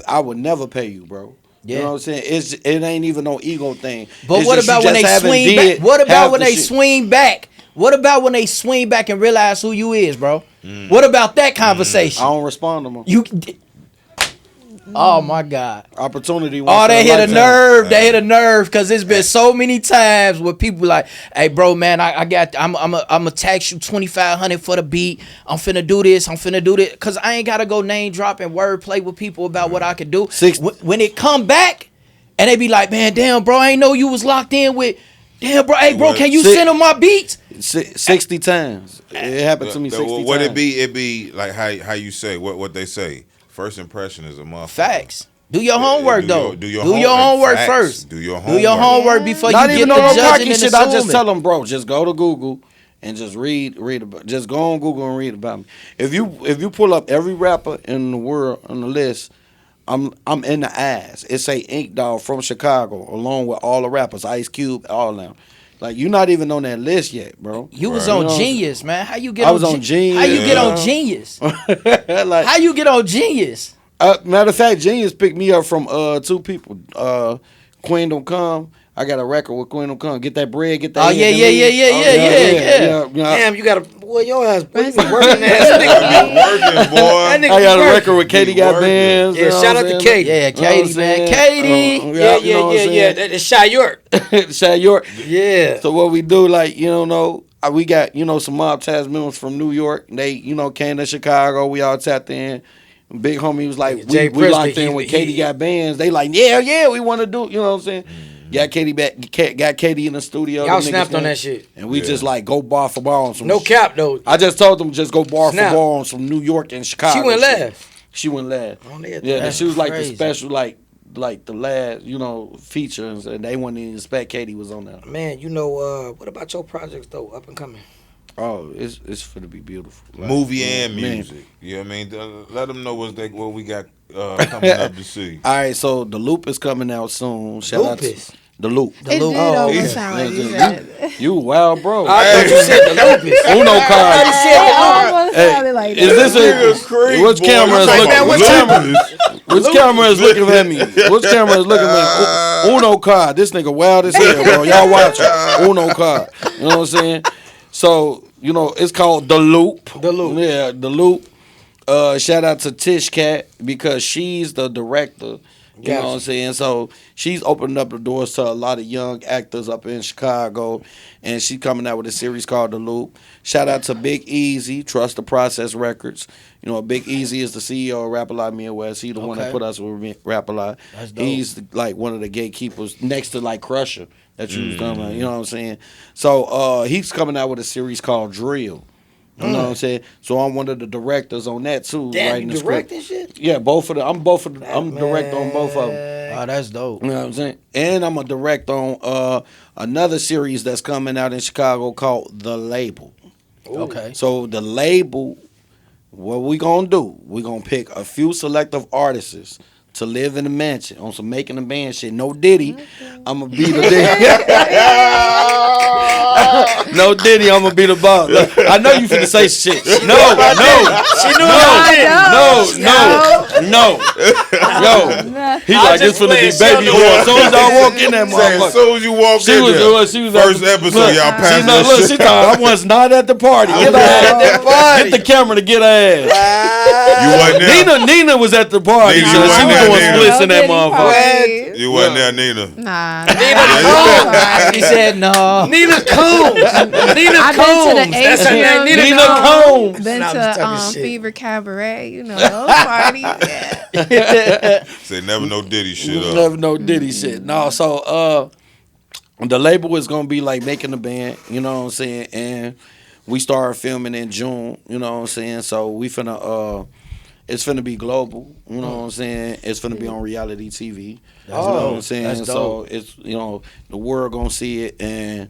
I would never pay you, bro. Yeah. You know what I'm saying? It ain't even no ego thing. But It's what just you about when just they haven't swing did back? What half about when the they shit. swing back? What about when they swing back and realize who you is, bro? What about that conversation? I don't respond to them. You. Oh my God. Opportunity. Oh, they hit a nerve. They hit a nerve because it's been so many times where people like, hey, bro, man, I'm gonna tax you $2,500 for the beat. I'm finna do this. Because I ain't gotta go name drop and word play with people about what I could do. When it come back and they be like, man, damn, bro, I ain't know you was locked in with. Damn, bro, hey, bro, can you send them my beats? 60 times. It happened to me 60 times. What it be like how you say what they say. First impression is a motherfucker. Facts. Do your homework though. Do your homework facts. first. Do your Do your homework. homework before Not you even get on the no judging cocky and shit. I just assuming. tell them, bro, just go to Google and just read about. Just go on Google and read about me. If you pull up every rapper in the world on the list, I'm in the ass. It say Ink Dog from Chicago, along with all the rappers, Ice Cube, all of them. Like, you not even on that list yet, bro. You was Right. on You know, Genius, man. How you get I on was on Genius. How you get on Yeah. Genius? Like, How you get on Genius? matter of fact, Genius picked me up from 2 people. Queen Don't Come. I got a record with Queen Don't Come. Get that bread, get that. Oh, head, yeah, that yeah, lead. yeah. Damn, you got a boy. Your ass working ass nigga. Working, boy. That nigga I got a working. record with Katie Got working. Bands. Yeah, you know shout what out to I'm Katie. Yeah, You know what Katie, I'm man. saying? Katie. Yeah, you know what I'm yeah. saying? That's Shy York. Shaq York. Yeah. So what we do, like, you know, we got, some mob task members from New York. They, came to Chicago. We all tapped in. Big homie was like, Jay we locked Pritzker, in with he- Katie Got Bands. They like, yeah, we want to do, you know what I'm saying? Got Katie back, got Katie in the studio. Y'all Them niggas snapped on came, that shit. And we Yeah. just like go bar for bar on some No cap though. I just told them just go bar Snap. for bar on some New York and Chicago. She went shit. last. She went last. On there. Yeah, That's she was like crazy. the special, like the last, features, and they wouldn't even expect Katie was on there. Man, what about your projects though? Up and coming. Oh, it's for to be beautiful. Like, Movie and man. music. You know what I mean? Let them know what we got coming up to see. All right, so the Loop is coming out soon. Shout out to Lupus? the Loop. It did Oh, almost okay. sound like you Yeah, said. You wild, bro. I thought you said the lupus. Uno I card. thought he said the lupus. Almost Hey, sounded like is that. this a which camera is looking? Which camera is looking at me? Which camera is looking at me? Uno card. This nigga wild as hell, bro. Y'all watch it. Uno card. You know what I'm saying? So it's called The Loop. The Loop. Yeah, The Loop. Shout out to Tish Cat because she's the director. You know what I'm saying? So she's opening up the doors to a lot of young actors up in Chicago, and she's coming out with a series called The Loop. Shout out to Big Easy, Trust the Process Records. Big Easy is the CEO of Rapalotmidwest. He's the one that put us with Rapalot. That's dope. He's like one of the gatekeepers next to like Crusher that you was talking about. You know what I'm saying? So he's coming out with a series called Drill. You know what I'm saying? So I'm one of the directors on that too. Damn, writing you the script. directing shit? Yeah, both of them. I'm director on both of them. Oh, that's dope. You know what I'm saying? And I'm a direct on another series that's coming out in Chicago called The Label. Okay. So The Label, what we gonna do? We gonna pick a few selective artists to live in the mansion on some making a band shit. No Diddy. I'm gonna be the No Diddy, I'm gonna be the boss. Look, I know you finna say shit. No. She knew No. He like this finna be baby boy. As soon as I walk in that As motherfucker. soon as you walk in there, She was first at the, episode, y'all passing that look, shit. she thought I was not at the party. Get her ass. Get the camera to get her ass. You wasn't there. Nina was at the party. Nina, So you she wasn't was there, doing Nina. splits in that motherfucker. You wasn't there, Nina. Nah. He said no. Nina Combs. Nina I've been to Combs. the That's her name. Nina Nina Combs. Been Nah, I'm just to talking shit. Fever Cabaret, those parties. Yeah. Say never no Diddy shit up. Never no Diddy shit. No, so the label is gonna be like making the band, you know what I'm saying? And we started filming in June, you know what I'm saying? So we finna it's finna be global, you know what I'm saying? It's finna be on reality TV. You know what I'm saying? That's So dope. it's the world gonna see it, and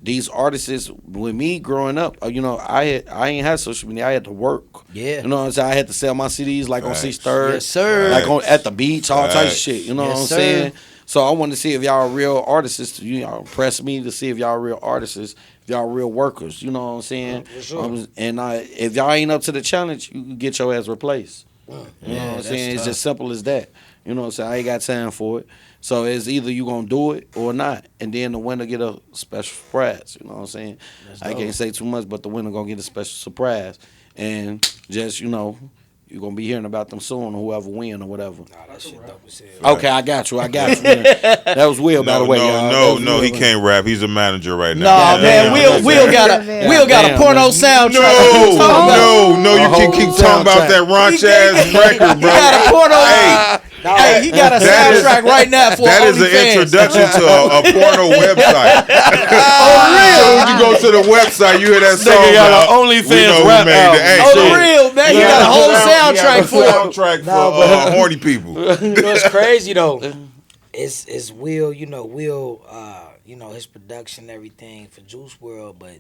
these artists with me growing up, I ain't had social media. I had to work. Yeah. You know what I'm saying? I had to sell my CDs like on Facts. 6/3. Yes, sir. Like at the beach, all types of Facts. shit. You know Yes, what I'm sir. saying? So I wanted to see if y'all real artists. Y'all press me to see if y'all real artists, if y'all real workers. You know what I'm saying? For sure. If y'all ain't up to the challenge, you can get your ass replaced. You know what I'm that's saying? It's tough. just simple as that. You know what I'm saying? I ain't got time for it. So it's either you gonna do it or not, and then the winner get a special surprise. You know what I'm saying? I can't say too much, but the winner gonna get a special surprise, and just you're gonna be hearing about them soon, or whoever win or whatever. Nah, that shit dope as hell. Okay, I got you. Man. That was Will, by the way, y'all. No, he can't rap. He's a manager right now. Nah, man, Will got a Damn, porno man. soundtrack. No, you can keep talking about that raunch ass record, He bro. got a porno. Hey, he got a That is- soundtrack right now for That is an OnlyFans. introduction to a porno website. So when you go to the website, you hear that song. Nigga got about, an OnlyFans we know who rap made album. the hey, Oh, shit. the real man, he got a whole soundtrack for it. Soundtrack for horny people. It's crazy though. It's Will, his production, everything for Juice World, but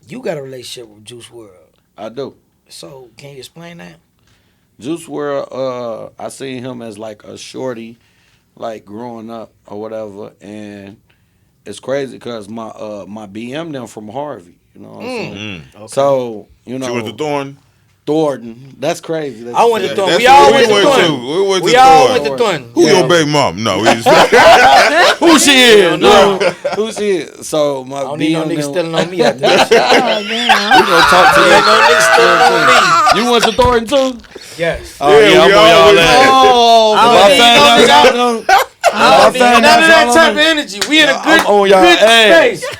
you got a relationship with Juice World. I do. So can you explain that? Juice WRLD, I seen him as like a shorty, like growing up or whatever, and it's crazy because my BM them from Harvey, you know what I'm saying? Okay. So She was the Thorn. Thornton, that's crazy. I went to Thorn. That's We all who went to we Thorn. to. We all Thorn. went to Thorn. Who your baby mom? No, we just Who she is? No, who she is? So my I don't need no BM niggas them, stealing on me after this. Oh, damn. we gonna talk to Ain't you. no niggas stealing on me. You went to Thornton too? Yes. Oh yeah, I'm we on all y'all went ass. there. Oh, I If don't I need find no out nigga. y'all know- I don't need found none out of that y'all type on of energy. We in a I'm good, on y'all good ass. space.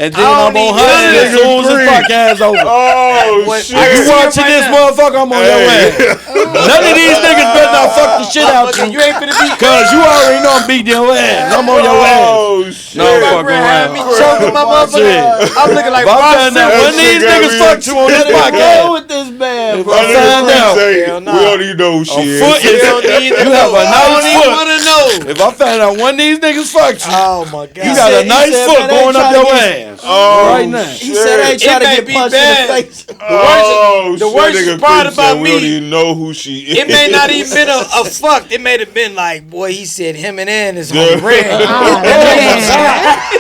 And then I I'm don't need on her none of as soon as this that. podcast over. Oh What- shit! I You can see watching it right this now. motherfucker, I'm on your ass. None of these niggas better not fuck the shit out Motherfucker, you. you ain't finna be Cause you already know I'm beating your ass. I'm on your ass. Oh shit! No fucking had me around. choking my motherfucker. Shit. I'm looking like If I'm Ross saying that Simmons. one of these Shit got niggas me fucked you on this What's wrong podcast. with this man? If I I nigga find Chris out say, Hell nah. we don't even know who she is. foot is, you have a I nice don't even foot. want to know. If I find out one of these niggas fucked you, Oh my god. you got a nice said, foot man, they going up tryna your get- ass Oh, right now. He said I ain't It trying to may get be punched bad. in the face. Oh, the shit, worst nigga part Chris about said we don't me- even know who she is. It may not even been a fuck. It may have been like, boy, he said him and Ann is Yeah. on red. Oh, man.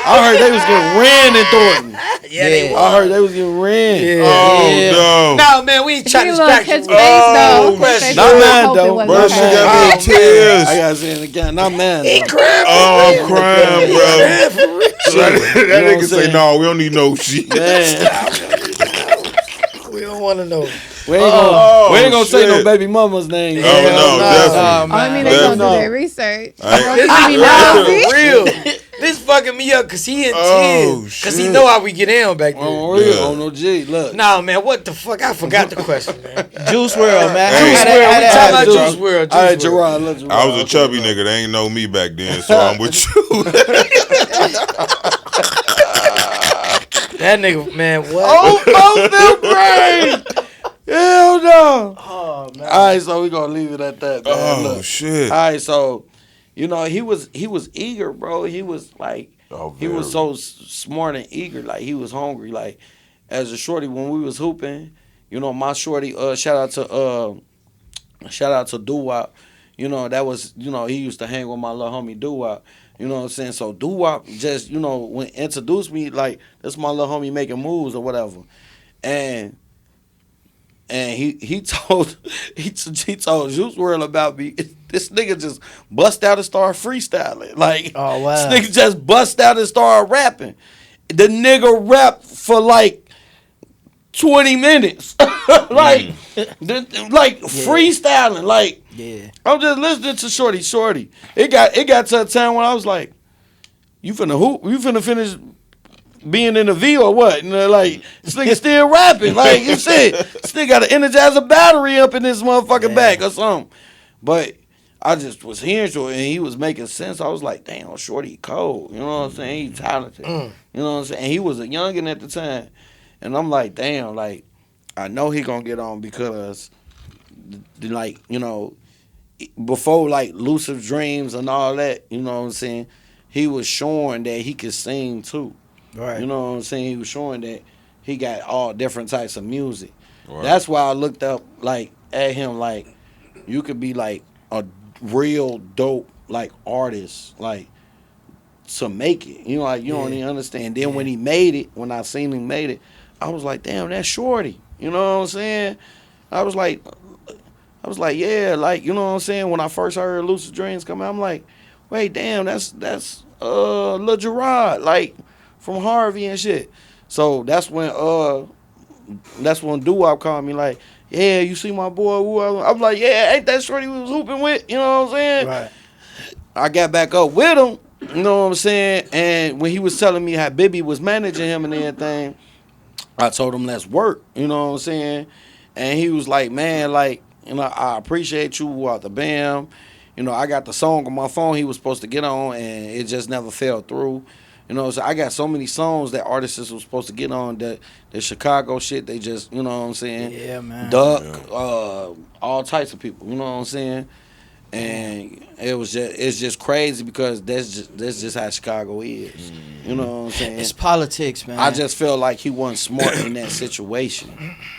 I heard they was getting ran in Thornton. Yeah, they Yeah. was. I heard they was getting ran. Yeah. Oh, Yeah. no. No, man, we ain't trying He to look distract his you. face Oh, though. His face not was- I mad, hope though. it wasn't Bro, her. she got me in Oh, tears. I gotta say it again. Not man. He though. crying. Oh, I'm crying, bro. Crying for real. That You know what nigga I'm say, saying? no, we don't need no shit. Man, We don't want to know. we ain't gonna say no shit. baby mama's name. Oh, Hell no, no. definitely. Oh, Oh, I mean, man. they gonna do Definitely. their research. I- They This be is nosy. for real. This fucking me up because he in Oh, tears. Because he shit. know how we get in back then. On real, Yeah. on no G. Look, Nah, man, what the fuck? I forgot the question, man. Juice WRLD, man. Hey. Juice How WRLD. We that talking happen? about Juice WRLD. all right, Juice WRLD. Gerard. Look, Gerard. I was a Okay, chubby look. nigga. They ain't know me back then, so I'm with you. That nigga, man, what? Oh, both them great. Hell no. Oh, man. All right, so we gonna leave it at that. Man. Oh, Look. shit. All right, so you know he was eager, bro. He was like Oh, he was very. so smart and eager, like he was hungry. Like as a shorty when we was hooping, you know my shorty. Shout out to Doo-Wop. You know that was he used to hang with my little homie Doo-Wop. You know what I'm saying? So Doo-Wop just when introduced me like this my little homie making moves or whatever, and he told Juice WRLD about me. This nigga just bust out and start freestyling. Like Oh, wow. this nigga just bust out and start rapping. The nigga rapped for like 20 minutes. like freestyling. Like Yeah. I'm just listening to Shorty. It got to a time when I was like, you finna hoop? You finna finish being in the V or what? Like this nigga still rapping. Like you said, this nigga got to energize a battery up in this motherfucking back or something. But I just was hearing Shorty and he was making sense. I was like, damn, Shorty cold. You know what I'm saying? He talented. You know what I'm saying? And he was a youngin' at the time. And I'm like, damn, like, I know he gonna get on because, like, before, like, Lucid Dreams and all that, you know what I'm saying? He was showing that he could sing, too. Right. You know what I'm saying? He was showing that he got all different types of music. Right. That's why I looked up, like, at him, like, you could be, like, a real dope, like, artist, like, to make it. You know, like, you don't even understand. Then when he made it, when I seen him made it, I was like, damn, that's Shorty. You know what I'm saying? I was like, yeah, like, you know what I'm saying? When I first heard Lucid Dreams come out, I'm like, wait, damn, that's Lil Gerard, like, from Harvey and shit. So that's when Doo-Wop called me like, yeah, you see my boy? I'm like, yeah, ain't that Shorty we was hooping with? You know what I'm saying? Right. I got back up with him, you know what I'm saying? And when he was telling me how Bibby was managing him and everything, I told him let's work, you know what I'm saying? And he was like, man, like, I appreciate you out the BAM. I got the song on my phone he was supposed to get on and it just never fell through. So I got so many songs that artists was supposed to get on that the Chicago shit, they just, you know what I'm saying? Yeah, man. Duck, all types of people, you know what I'm saying? And it's just crazy because that's just how Chicago is. You know what I'm saying? It's politics, man. I just felt like he wasn't smart in that situation.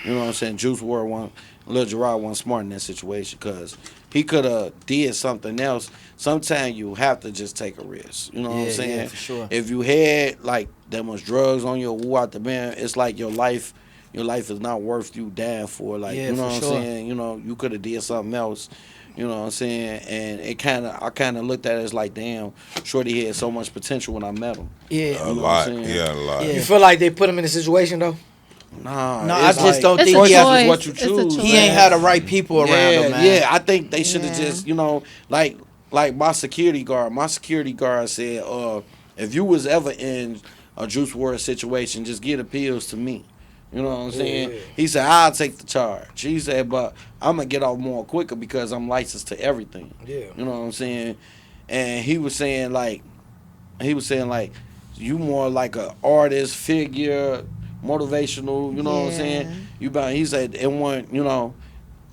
You know what I'm saying? Juice WRLD Lil Gerard wasn't smart in that situation because he could have did something else. Sometimes you have to just take a risk. You know what I'm saying? Yeah, for sure. If you had like that much drugs on you, woo out the band, it's like your life is not worth you dying for. Like Yeah, you know for what sure. I'm saying? You could have did something else. You know what I'm saying? And I kind of looked at it as like, damn, Shorty had so much potential when I met him. Yeah. A know what lot. I'm saying? Yeah, a lot. Yeah. You feel like they put him in a situation though? Nah, No, I it's just don't It's think a he that's has. just what choice. you It's a choose. choice. He ain't had the right people around him, man. Yeah, I think they should have Yeah. just, like my security guard. My security guard said, if you was ever in a Juice WRLD situation, just get appeals to me. You know what I'm saying? Yeah. He said, I'll take the charge. He said, but I'm going to get off more quicker because I'm licensed to everything. Yeah. You know what I'm saying? And he was saying like, you more like a artist figure, motivational. You know what I'm Yeah. saying? He said it wasn't.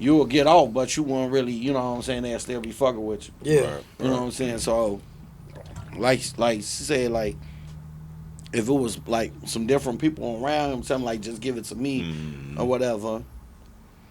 You will get off, but you won't really. You know what I'm saying? They'll still be fucking with you. Yeah. You know what I'm saying? So, like she said, like if it was like some different people around him, something like just give it to me or whatever.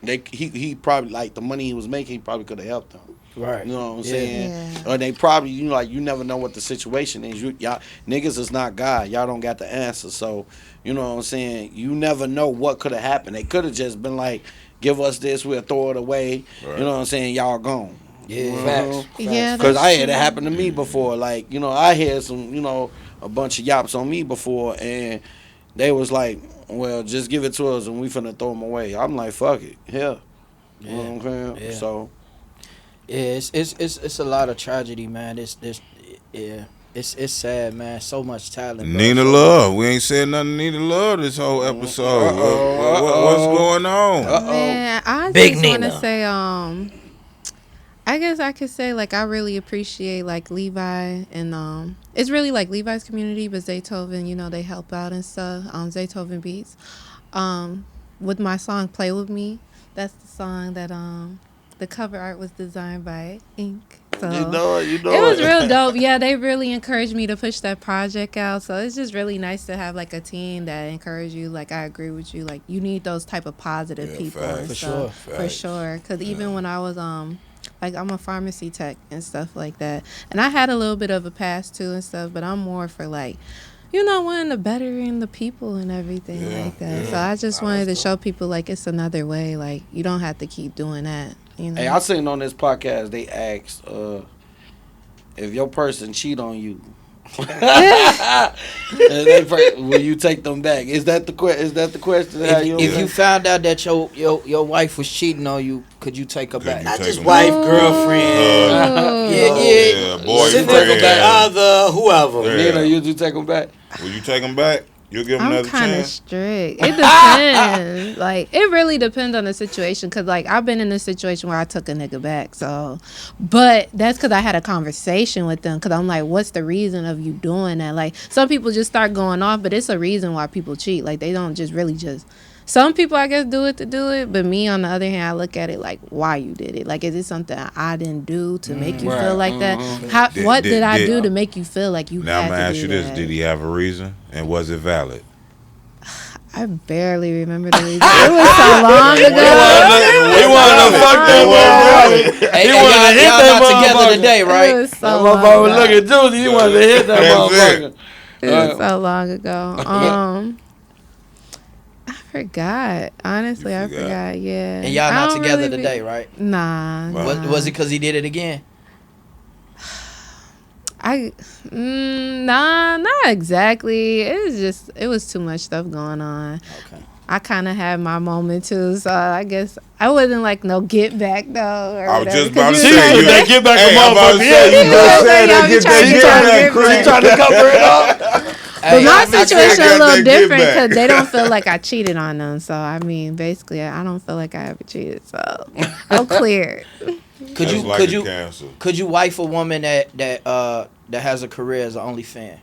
He probably like the money he was making, he probably could have helped them. Right. You know what I'm Yeah. saying? Yeah. Or they probably, you never know what the situation is. Y'all niggas is not God. Y'all don't got the answer. So, you know what I'm saying? You never know what could have happened. They could have just been like, give us this, we'll throw it away. Right. You know what I'm saying? Y'all gone. Yeah. Mhm. Facts. Yeah, Because that's I had it true. happen to me before. Like, I had some, a bunch of yaps on me before, and they was like, well, just give it to us and we finna throw them away. I'm like, fuck it. Hell. You know what I'm saying? Yeah. So, Yeah, it's a lot of tragedy, man. It's sad, man. So much talent. Bro. Nina Love. We ain't said nothing to Nina Love this whole episode. What's going on? Man, I Big just want to Nina. say, I guess I could say like I really appreciate like Levi and it's really like Levi's community, but Zaytoven, they help out and stuff. Zaytoven Beats, with my song "Play with Me." That's the song that the cover art was designed by Ink. So you know it was real dope. Yeah, they really encouraged me to push that project out. So it's just really nice to have like a team that encourage you. Like I agree with you. Like you need those type of positive Yeah, people facts. and For stuff. sure. For sure. Because even when I was like I'm a pharmacy tech and stuff like that, and I had a little bit of a past too and stuff. But I'm more for like, wanting to bettering the people and everything like that. yeah. So I just wanted to show people like it's another way. Like you don't have to keep doing that. Hey, I seen on this podcast they asked if your person cheat on you, will you take them back? Is that the question? If you found out that your wife was cheating on you, could you take her back? you Not take just them wife, back. girlfriend. Yeah, Significant boyfriend. other, whoever. Yeah. Nina, you take them back? Will you take them back? You'll give them I'm another kind of chance? strict. It depends. Like, it really depends on the situation. Because, like, I've been in a situation where I took a nigga back. So, but that's because I had a conversation with them. Because I'm like, what's the reason of you doing that? Like, some people just start going off, but it's a reason why people cheat. Like, they don't just really just. Some people, I guess, do it to do it. But me, on the other hand, I look at it like, why you did it. Like, is it something I didn't do to make you feel like that? What did I do to make you feel like you Now I'm had going to to ask do you this. that? Did he have a reason? And was it valid? I barely remember the reason. It was so long ago. He wanted to fuck that motherfucker. Hey, He wanted to hit y'all that not together motherfucker. today, It right? was so That long motherfucker was ago. looking at Juicy. He wanted to hit that That's motherfucker. It was so long ago. I forgot. Honestly, You I forgot. forgot. Yeah. And y'all I not don't together really be- today, right? Nah. Was it because he did it again? Nah, not exactly. It was too much stuff going on. Okay. I kind of had my moment too, so I guess I wasn't like no get back though. Or I was whatever, just about to 'cause say, you know, you They get back a Hey, I'm about to motherfucker. say, Yeah, you just Yeah, said y'all that be get trying that to get try to back get creep. back. trying to cover it up. But my I think situation I a got little that get different back. because they don't feel like I cheated on them. So I mean, basically, I don't feel like I ever cheated. So I'm clear. Could That's you like could a you cancer. could you wife a woman that has a career as an OnlyFans?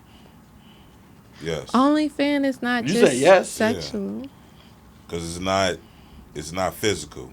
Yes. OnlyFans is not You just say yes? sexual. Because it's not physical.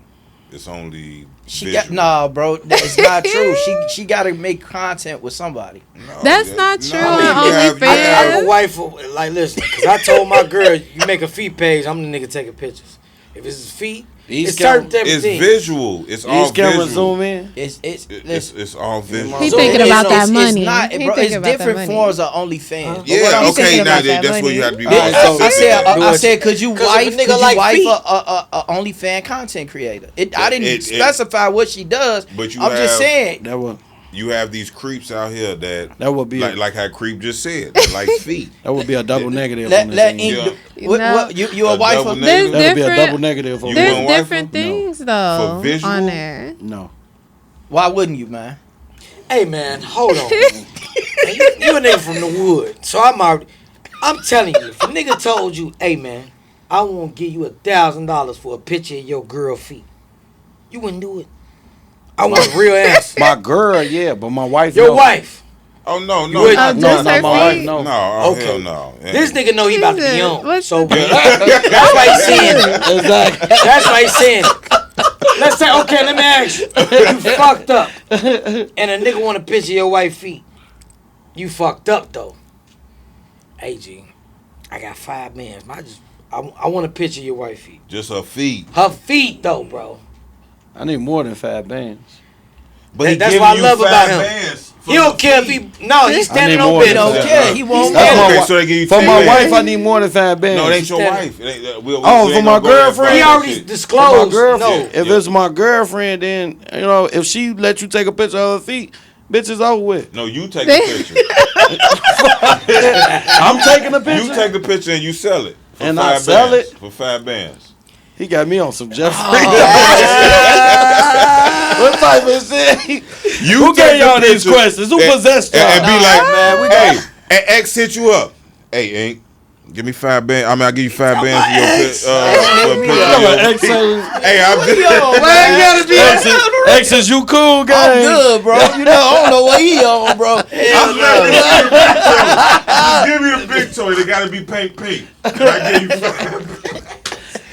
It's only She visual. got bro. It's not true. She got to make content with somebody. No, That's not true no, on you have- OnlyFans. I have a wife, like, listen, because I told my girl, you make a feet page, I'm the nigga taking pictures. If it's his feet, it's certain type of It's things. visual. It's all These cameras visual. zoom in. It's all visual. He So thinking it's- about that money. It's not, He bro. thinking It's about that different money. forms of OnlyFans. But Yeah, what I'm He's okay, thinking now about that that's where money. you have to be All right, more so- specific. I said, could you 'Cause if a wife? nigga Could you like wife feet- a OnlyFans content creator? I didn't It- specify what she does. But you I'm just have- saying. You have these creeps out here That would be like how Creep just said, that like feet. that would be a double negative. Let on this let end. Ink Yeah. do- what, No. what, you a A wife double of negative. That'd be a double different- negative. On You this There's want end. wife different them? things though For visual? on there. No. Why wouldn't you, man? Hey, man, hold on. Man, you a nigga from the wood, so I'm telling you, if a nigga told you, hey, man, I want to give you $1,000 for a picture of your girl feet, you wouldn't do it. I want a real answer. My girl, yeah, but my wife. Your no. wife. Oh no, You no, would- not, Oh, no, just no, her my wife, feet? no. Oh, Okay. hell no. This nigga know he about to be on. What's So the- that's why he's saying it. Exactly. That's why he's saying it. Let's say, okay, let me ask you. You fucked up. And a nigga want a picture of your white feet. You fucked up, though. Hey, G, I got 5 bands. I want a picture of your white feet. Just her feet. Her feet, though, bro. I need more than 5 bands. But he That's giving what I you love 5 about him. bands for He don't the care if feet. he... No, he's standing I need on more business. than Don't that. care. He won't. That's Okay, my so they give you For 10 my bands. wife, I need more than 5 bands. No, it ain't your Standing. wife. It ain't, Oh, we for ain't my gonna go that girlfriend? far. He already For my disclosed. girlfriend. No. If it's my girlfriend, then, you know, if she let you take a picture of her feet, bitch, is over with. No, you take the picture. I'm taking a picture. You take the picture and you sell it. For And 5 I sell bands. it? For 5 bands. He got me on some Jeffrey. What type of shit? You Who take gave y'all the these picture questions? Who and- possessed y'all? And be like, man, we hey, and X hit you up. Hey, Ink, give me 5 bands. I mean, I'll give you 5 bands for your picture. Hey, I'm just. X is you cool, guy? I'm good, bro. You know, I don't know what he on, bro. I'm just give me the big toy. They gotta be pink. I give you 5.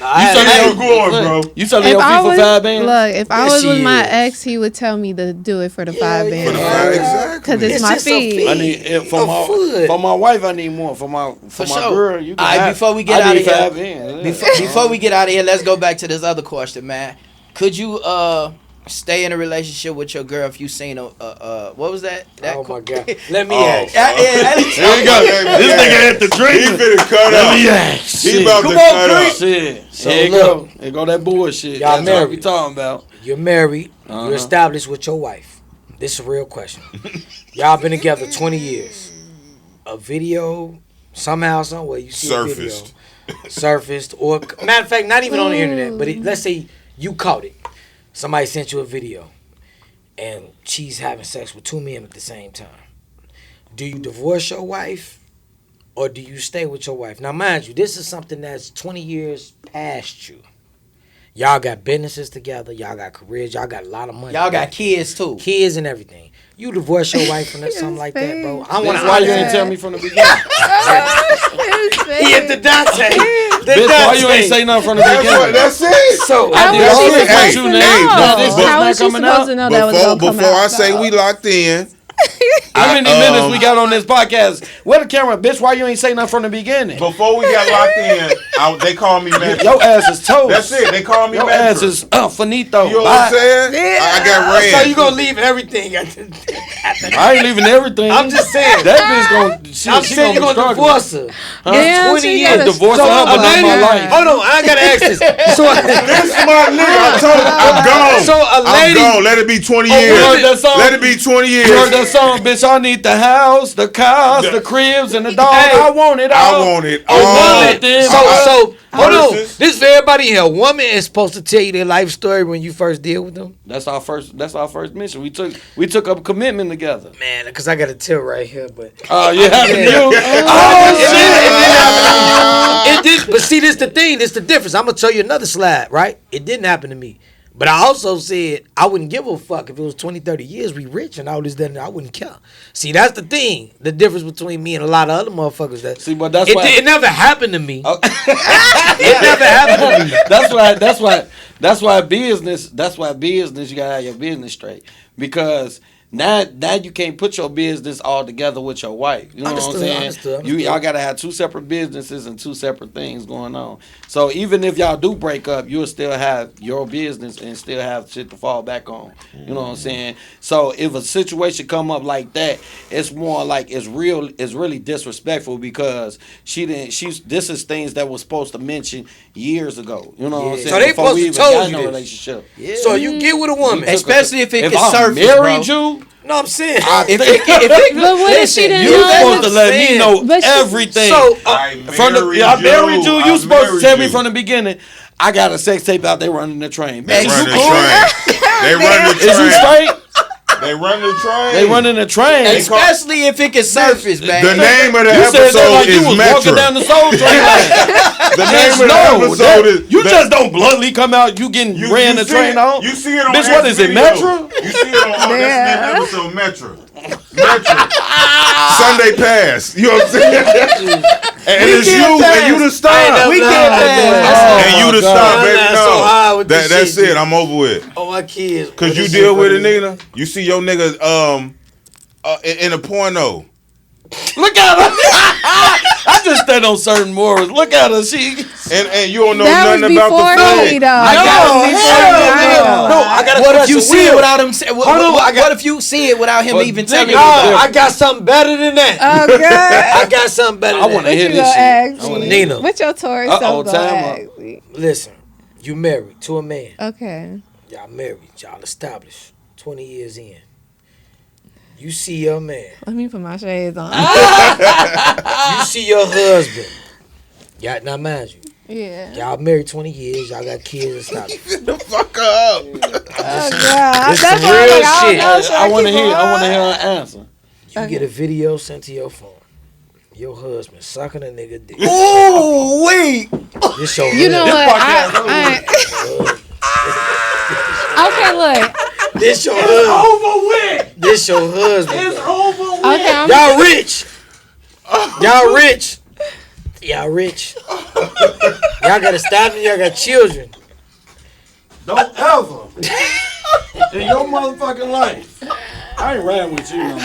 You going, bro? You selling If your I feet for was, 5 bands? look, if I Yes, was she with my is. ex, he would tell me to do it for the 5 For bands. the 5, exactly. Because it's It's my just a feet. fee. I need it A foot. for my wife. I need more for my For my sure. girl. You can All right, have, before we get I out need of 5 here, bands. before we get out of here, let's go back to this other question, man. Could you stay in a relationship with your girl if you seen a what was that? Oh, my God. Let me Oh. ask. Here you go. This nigga had the He drink. finna cut up. He about to Come cut on, up. Chris. Shit. So Here you look. go. Here go that bullshit. Y'all That's what married. we talking about. You're married. Uh-huh. You're established with your wife. This is a real question. Y'all been together 20 years. A video, somehow, somewhere, you see a video. Surfaced. Or, matter of fact, not even on the internet, but let's say you caught it. Somebody sent you a video. And she's having sex with 2 men at the same time. Do you divorce your wife? Or do you stay with your wife? Now, mind you, this is something that's 20 years past you. Y'all got businesses together. Y'all got careers. Y'all got a lot of money. Y'all got kids too. Kids and everything. You divorce your wife from something like that, bro. I want Bitch, to. why you ain't tell me from the beginning? He hit the Dante. Bitch, why you ain't say nothing from the beginning? That's it. So How did was all she this. supposed Hey, to hey, know? but this is How not was she coming supposed out? to know that was going to come Before out? I say we locked in, How many minutes we got on this podcast? Where the camera, bitch? Why you ain't say nothing from the beginning? before we got locked in, they called me man. Your ass is toast. That's it. They called me Your man. ass is finito. You know what Bye. I'm saying? I got ran. So you gonna leave everything? I ain't leaving everything. I'm just saying. That bitch gonna. I'm saying you're gonna divorce her. Damn, It's 20 she years. gotta Divorce So her, but a not my lady, life. hold on, I gotta ask this. So, This is my nigga. I told you, I'm gone. So a lady- I'm gone. Let it be 20 you years. heard that song? Let it be 20 years. You heard that song, bitch? I need the house, the cars, the cribs, and the dog. Hey, I want it all. I want it Oh, all. nothing. So hold on. Versus- This is for everybody here. A woman is supposed to tell you their life story when you first deal with them. That's our first mission. We took up a commitment together. Man, because I got a tip right here, but Oh, you having Yeah. you? it did. But see, this the thing. This the difference. I'm gonna tell you another slide. Right? It didn't happen to me. But I also said I wouldn't give a fuck if it was 20, 30 years. We rich and all this, that, and I wouldn't care. See, that's the thing. The difference between me and a lot of other motherfuckers. That See, but that's it, why it never happened to me. Oh. It never happened to me. That's why business. That's why business. You gotta have your business straight because. Now you can't put your business all together with your wife. You know what I'm saying? Understood. Y'all gotta have 2 separate businesses and 2 separate things going on. So even if y'all do break up, you'll still have your business and still have shit to fall back on. You know what I'm saying? So if a situation come up like that, it's more like it's really disrespectful because this is things that was supposed to mention years ago. You know what I'm Yeah. saying? So they Before supposed we to even told got in you a this. relationship. So you get with a woman. Especially if it If can I surface, married bro. you, No, I'm saying. If it But what if she didn't you know? supposed to let saying. me know But she- everything. So I I married you. You I supposed to married tell me you. from the beginning. I got a sex tape out there running the train. They Man, run you the cool? train. They run the Is you train. straight? They run the train. They running the train. Especially if it can surface, man. The name of the You said that episode like you is was Metro. walking down the Soul Train line. The name of the episode is. You just don't bluntly come out. You getting ran the see train it, on. You see it on Bitch, what is it, Video. Metro? You see it on that's the episode Metro. Sunday Pass. You know what I'm saying? And it's you and you the star. We can't pass. And you the star, baby. I'm not so high with this That's shit, it. I'm over with. Oh, my kids. Cause you deal with it, Nina. You see your nigga in a porno. Look at her. I just stand on certain morals. Look at her. She And you don't know That was nothing about before the me, film. though. I gotta what if you see it without him? What if you see it without him even telling you? I got something better than that. Oh, God. I got something better I than want to that. hear You this gonna shit. ask me? Nina. What your Taurus Uh-oh, so time gonna ask me? Listen, you married to a man. Okay. Y'all married. Y'all established. 20 years in. You see your man. Let me put my shades on. You see your husband. Y'all, now mind you, Yeah. y'all married 20 years. Y'all got kids established. The fuck up. Oh, God. This That's some why I'm real like, I don't shit. know. Should I want to keep hear. on? I want to hear her answer. You get a video sent to your phone. Your husband sucking a nigga dick. Oh wait! This your You know husband. what? Okay, look. This your husband. Over with. This your husband. It's over with. Okay, I'm Y'all rich. Y'all rich. Y'all rich. Y'all got established. Y'all got children. Don't ever in your motherfucking life. I ain't riding with you no more.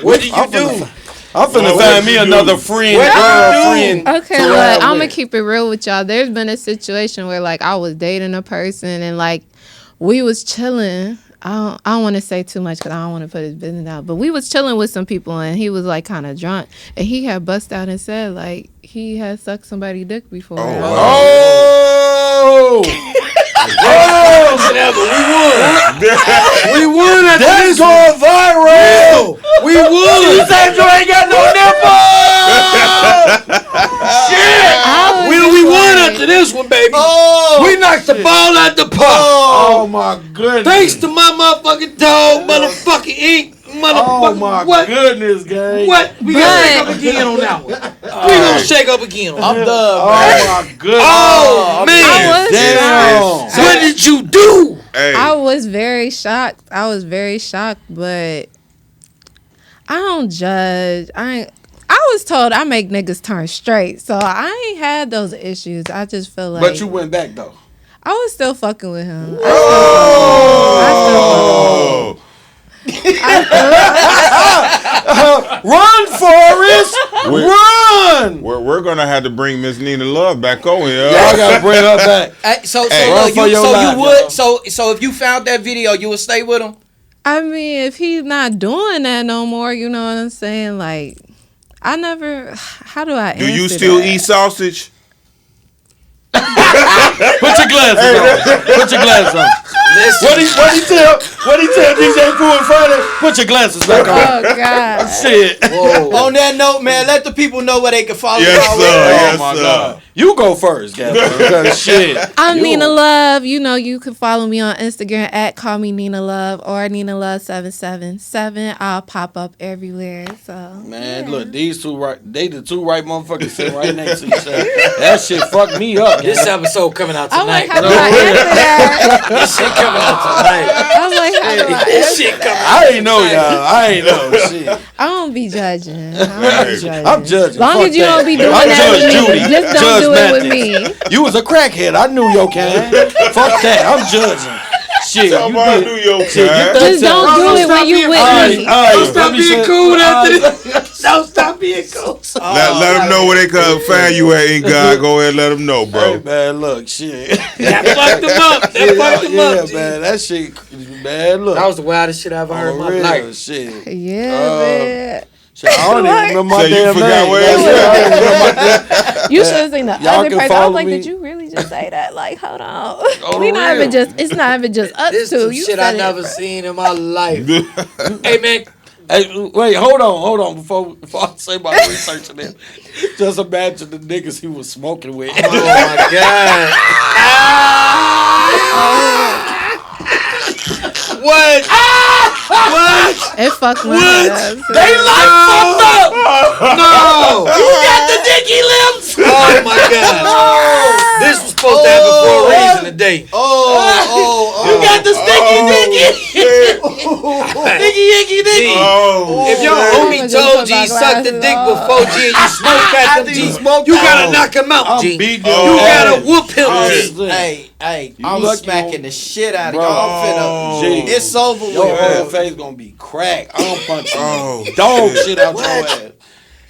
What did you do? I'm finna Well, find what me you another do? friend, What you girlfriend. Okay, to look, ride I'm gonna with. keep it real with y'all. There's been a situation where like I was dating a person and like we was chilling. I don't want to say too much because I don't want to put his business out. But we was chilling with some people and he was like kind of drunk and he had bust out and said like he had sucked somebody's dick before. Oh, I was wow. Oh, We won at that's going viral. We won. You said you ain't got no nipple. I was We just won like- after this one, baby. Oh, We knocked the ball out the park. oh my goodness. Thanks to my motherfucking dog, motherfucking ink, motherfucking Oh my what? goodness, gang. What? We gonna shake up again on that one. We gonna shake up again on that. I'm done. Oh my goodness. Oh, man. I was Damn. shocked. What did you do? Hey, I was very shocked. But I don't judge. I was told I make niggas turn straight, so I ain't had those issues. I just feel like But you went back though. I was still fucking with him. oh, Run, Forrest. Run. we're gonna have to bring Miss Nina Love back over here. Y'all gotta bring her back. So Hey, look, run for your life, you would y'all. so if you found that video, you would stay with him. I mean, if he's not doing that no more, you know what I'm saying? Like, I never. How do I? Do you answer still that? eat sausage? Put your glasses on. Put your glasses on. What he tell DJ Pooh and Friday? Put your glasses back on. Oh God. Shit. On that note, man, let the people know where they can follow Yes, y'all. sir. Yes, Oh my sir. God. You go first, Gavin. Because shit. I'm You- Nina Love. You know, you can follow me on Instagram at Call Me Nina Love or Nina Love 777. I'll pop up everywhere. So Man, look, these two they the two right motherfuckers sitting right next to each other. That shit fucked me up. This episode coming out I'm like, tonight. how do I answer that? This shit coming out tonight. I'm like, how do I This answer? shit coming out. I ain't know y'all. I ain't know shit. I don't be judging. I don't be judging. I'm judging. Long Fuck as you that. don't be doing I'm that with Judge me, Judy. just don't Judge do it with Mathis. me. You was a crackhead. I knew your kind. Fuck that. I'm judging. Shit, you Somebody did. do your Shit, get kind. that Just don't do it when you with me. Don't stop being cool after this. Don't stop being cool. Let them know where they can find you at, in God. Go ahead and let them know, Hey, bro. man, look, shit. That fucked him up. That fucked him yeah, up. G. man, that shit, man, look. That was the wildest shit I ever heard in my real life. shit. Yeah, man. Shit, I don't even remember my So you damn forgot name. where That's it's it. at? I don't remember my- You should have seen the Y'all other can person. I follow was like, me. did you really just say that? Like, hold on. Oh, We not real. even just. It's not even just us This two. some You shit said I it never first. seen in my life. Hey, man. Hey, wait, hold on, before I say my research on it. Just imagine the niggas he was smoking with. Oh, my God. What? What? It fucked my head up. They like fucked up. No. You got the dicky lips. Oh my God. This was supposed to happen for a reason today. You got the sticky dicky. Dicky icky dicky. If your homie told G suck the dick before G and you smoke at them G, you gotta knock him out G. You gotta whoop him G. Hey, You I'm lucky smacking on- the shit out of Bro. y'all. I'm finna. G. It's over Your with. whole face gonna be cracked. I'm punching Oh, dog shit out your What? ass.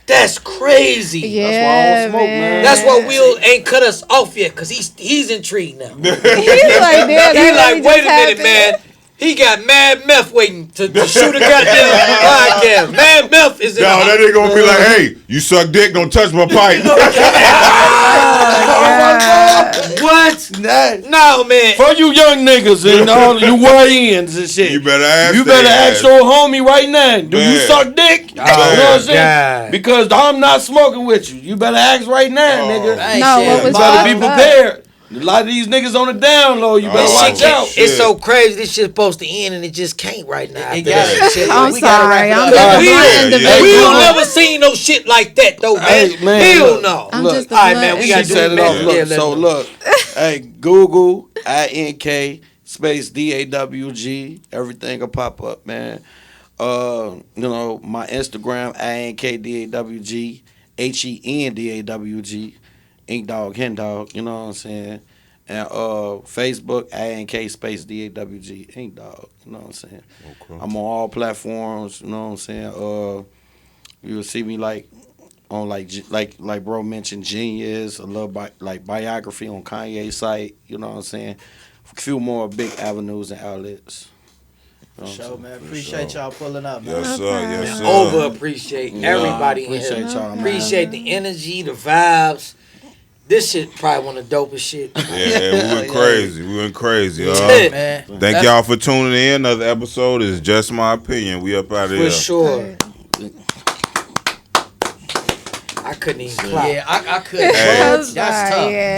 That's crazy. Yeah, That's why I don't smoke, man. That's why Will ain't cut us off yet, cause he's intrigued now. He's like, damn, He that like, really wait a just minute, happened. man. He got Mad Meth waiting to shoot a goddamn podcast. Mad Meth is in No, that nigga gonna be like, hey, you suck dick, don't touch my pipe. What? No, man. For you young niggas and all you YNs and shit. You better ask You their better ask ass. your homie right now. Do you Man. suck dick? You know what I'm saying? God. Because I'm not smoking with you. You better ask right now, nigga. Ain't No, shit. what You was better be fucked up? prepared. A lot of these niggas on the down low. You better Oh, watch shit. out. It's so crazy. This shit's supposed to end and it just can't right now. It after got that. it. Shit, I'm we gotta sorry. wrap I'm it up. just a We blunt don't- individual. We don't never seen no shit like that though, man. Hey, man, Hell look. no. I'm Look, just a all right, blunt man, we gotta She do set it, it man. off. Look, Yeah, so let- look, hey, Google INK space DAWG. Everything will pop up, man. You know, my Instagram INKDAWG, HENDAWG, Ink Dog, Hen Dog. You know what I'm saying? And Facebook INK space DAWG, Ink Dog. You know what I'm saying? Okay. I'm on all platforms. You know what I'm saying? You will see me like on like bro mentioned Genius, a little biography on Kanye's site. You know what I'm saying? A few more big avenues and outlets. You know what I'm Show, saying? man. Appreciate y'all pulling up, man. Yes, sir. Yes, sir. Over appreciate everybody in Appreciate here. y'all, man. Appreciate the energy, the vibes. This shit probably one of the dopest shit. Yeah, we went crazy. We went crazy. Man. Thank y'all for tuning in. Another episode is Just My Opinion. We up out of For here. sure. I couldn't even clap. Yeah, I couldn't. Hey. That's tough. Yeah.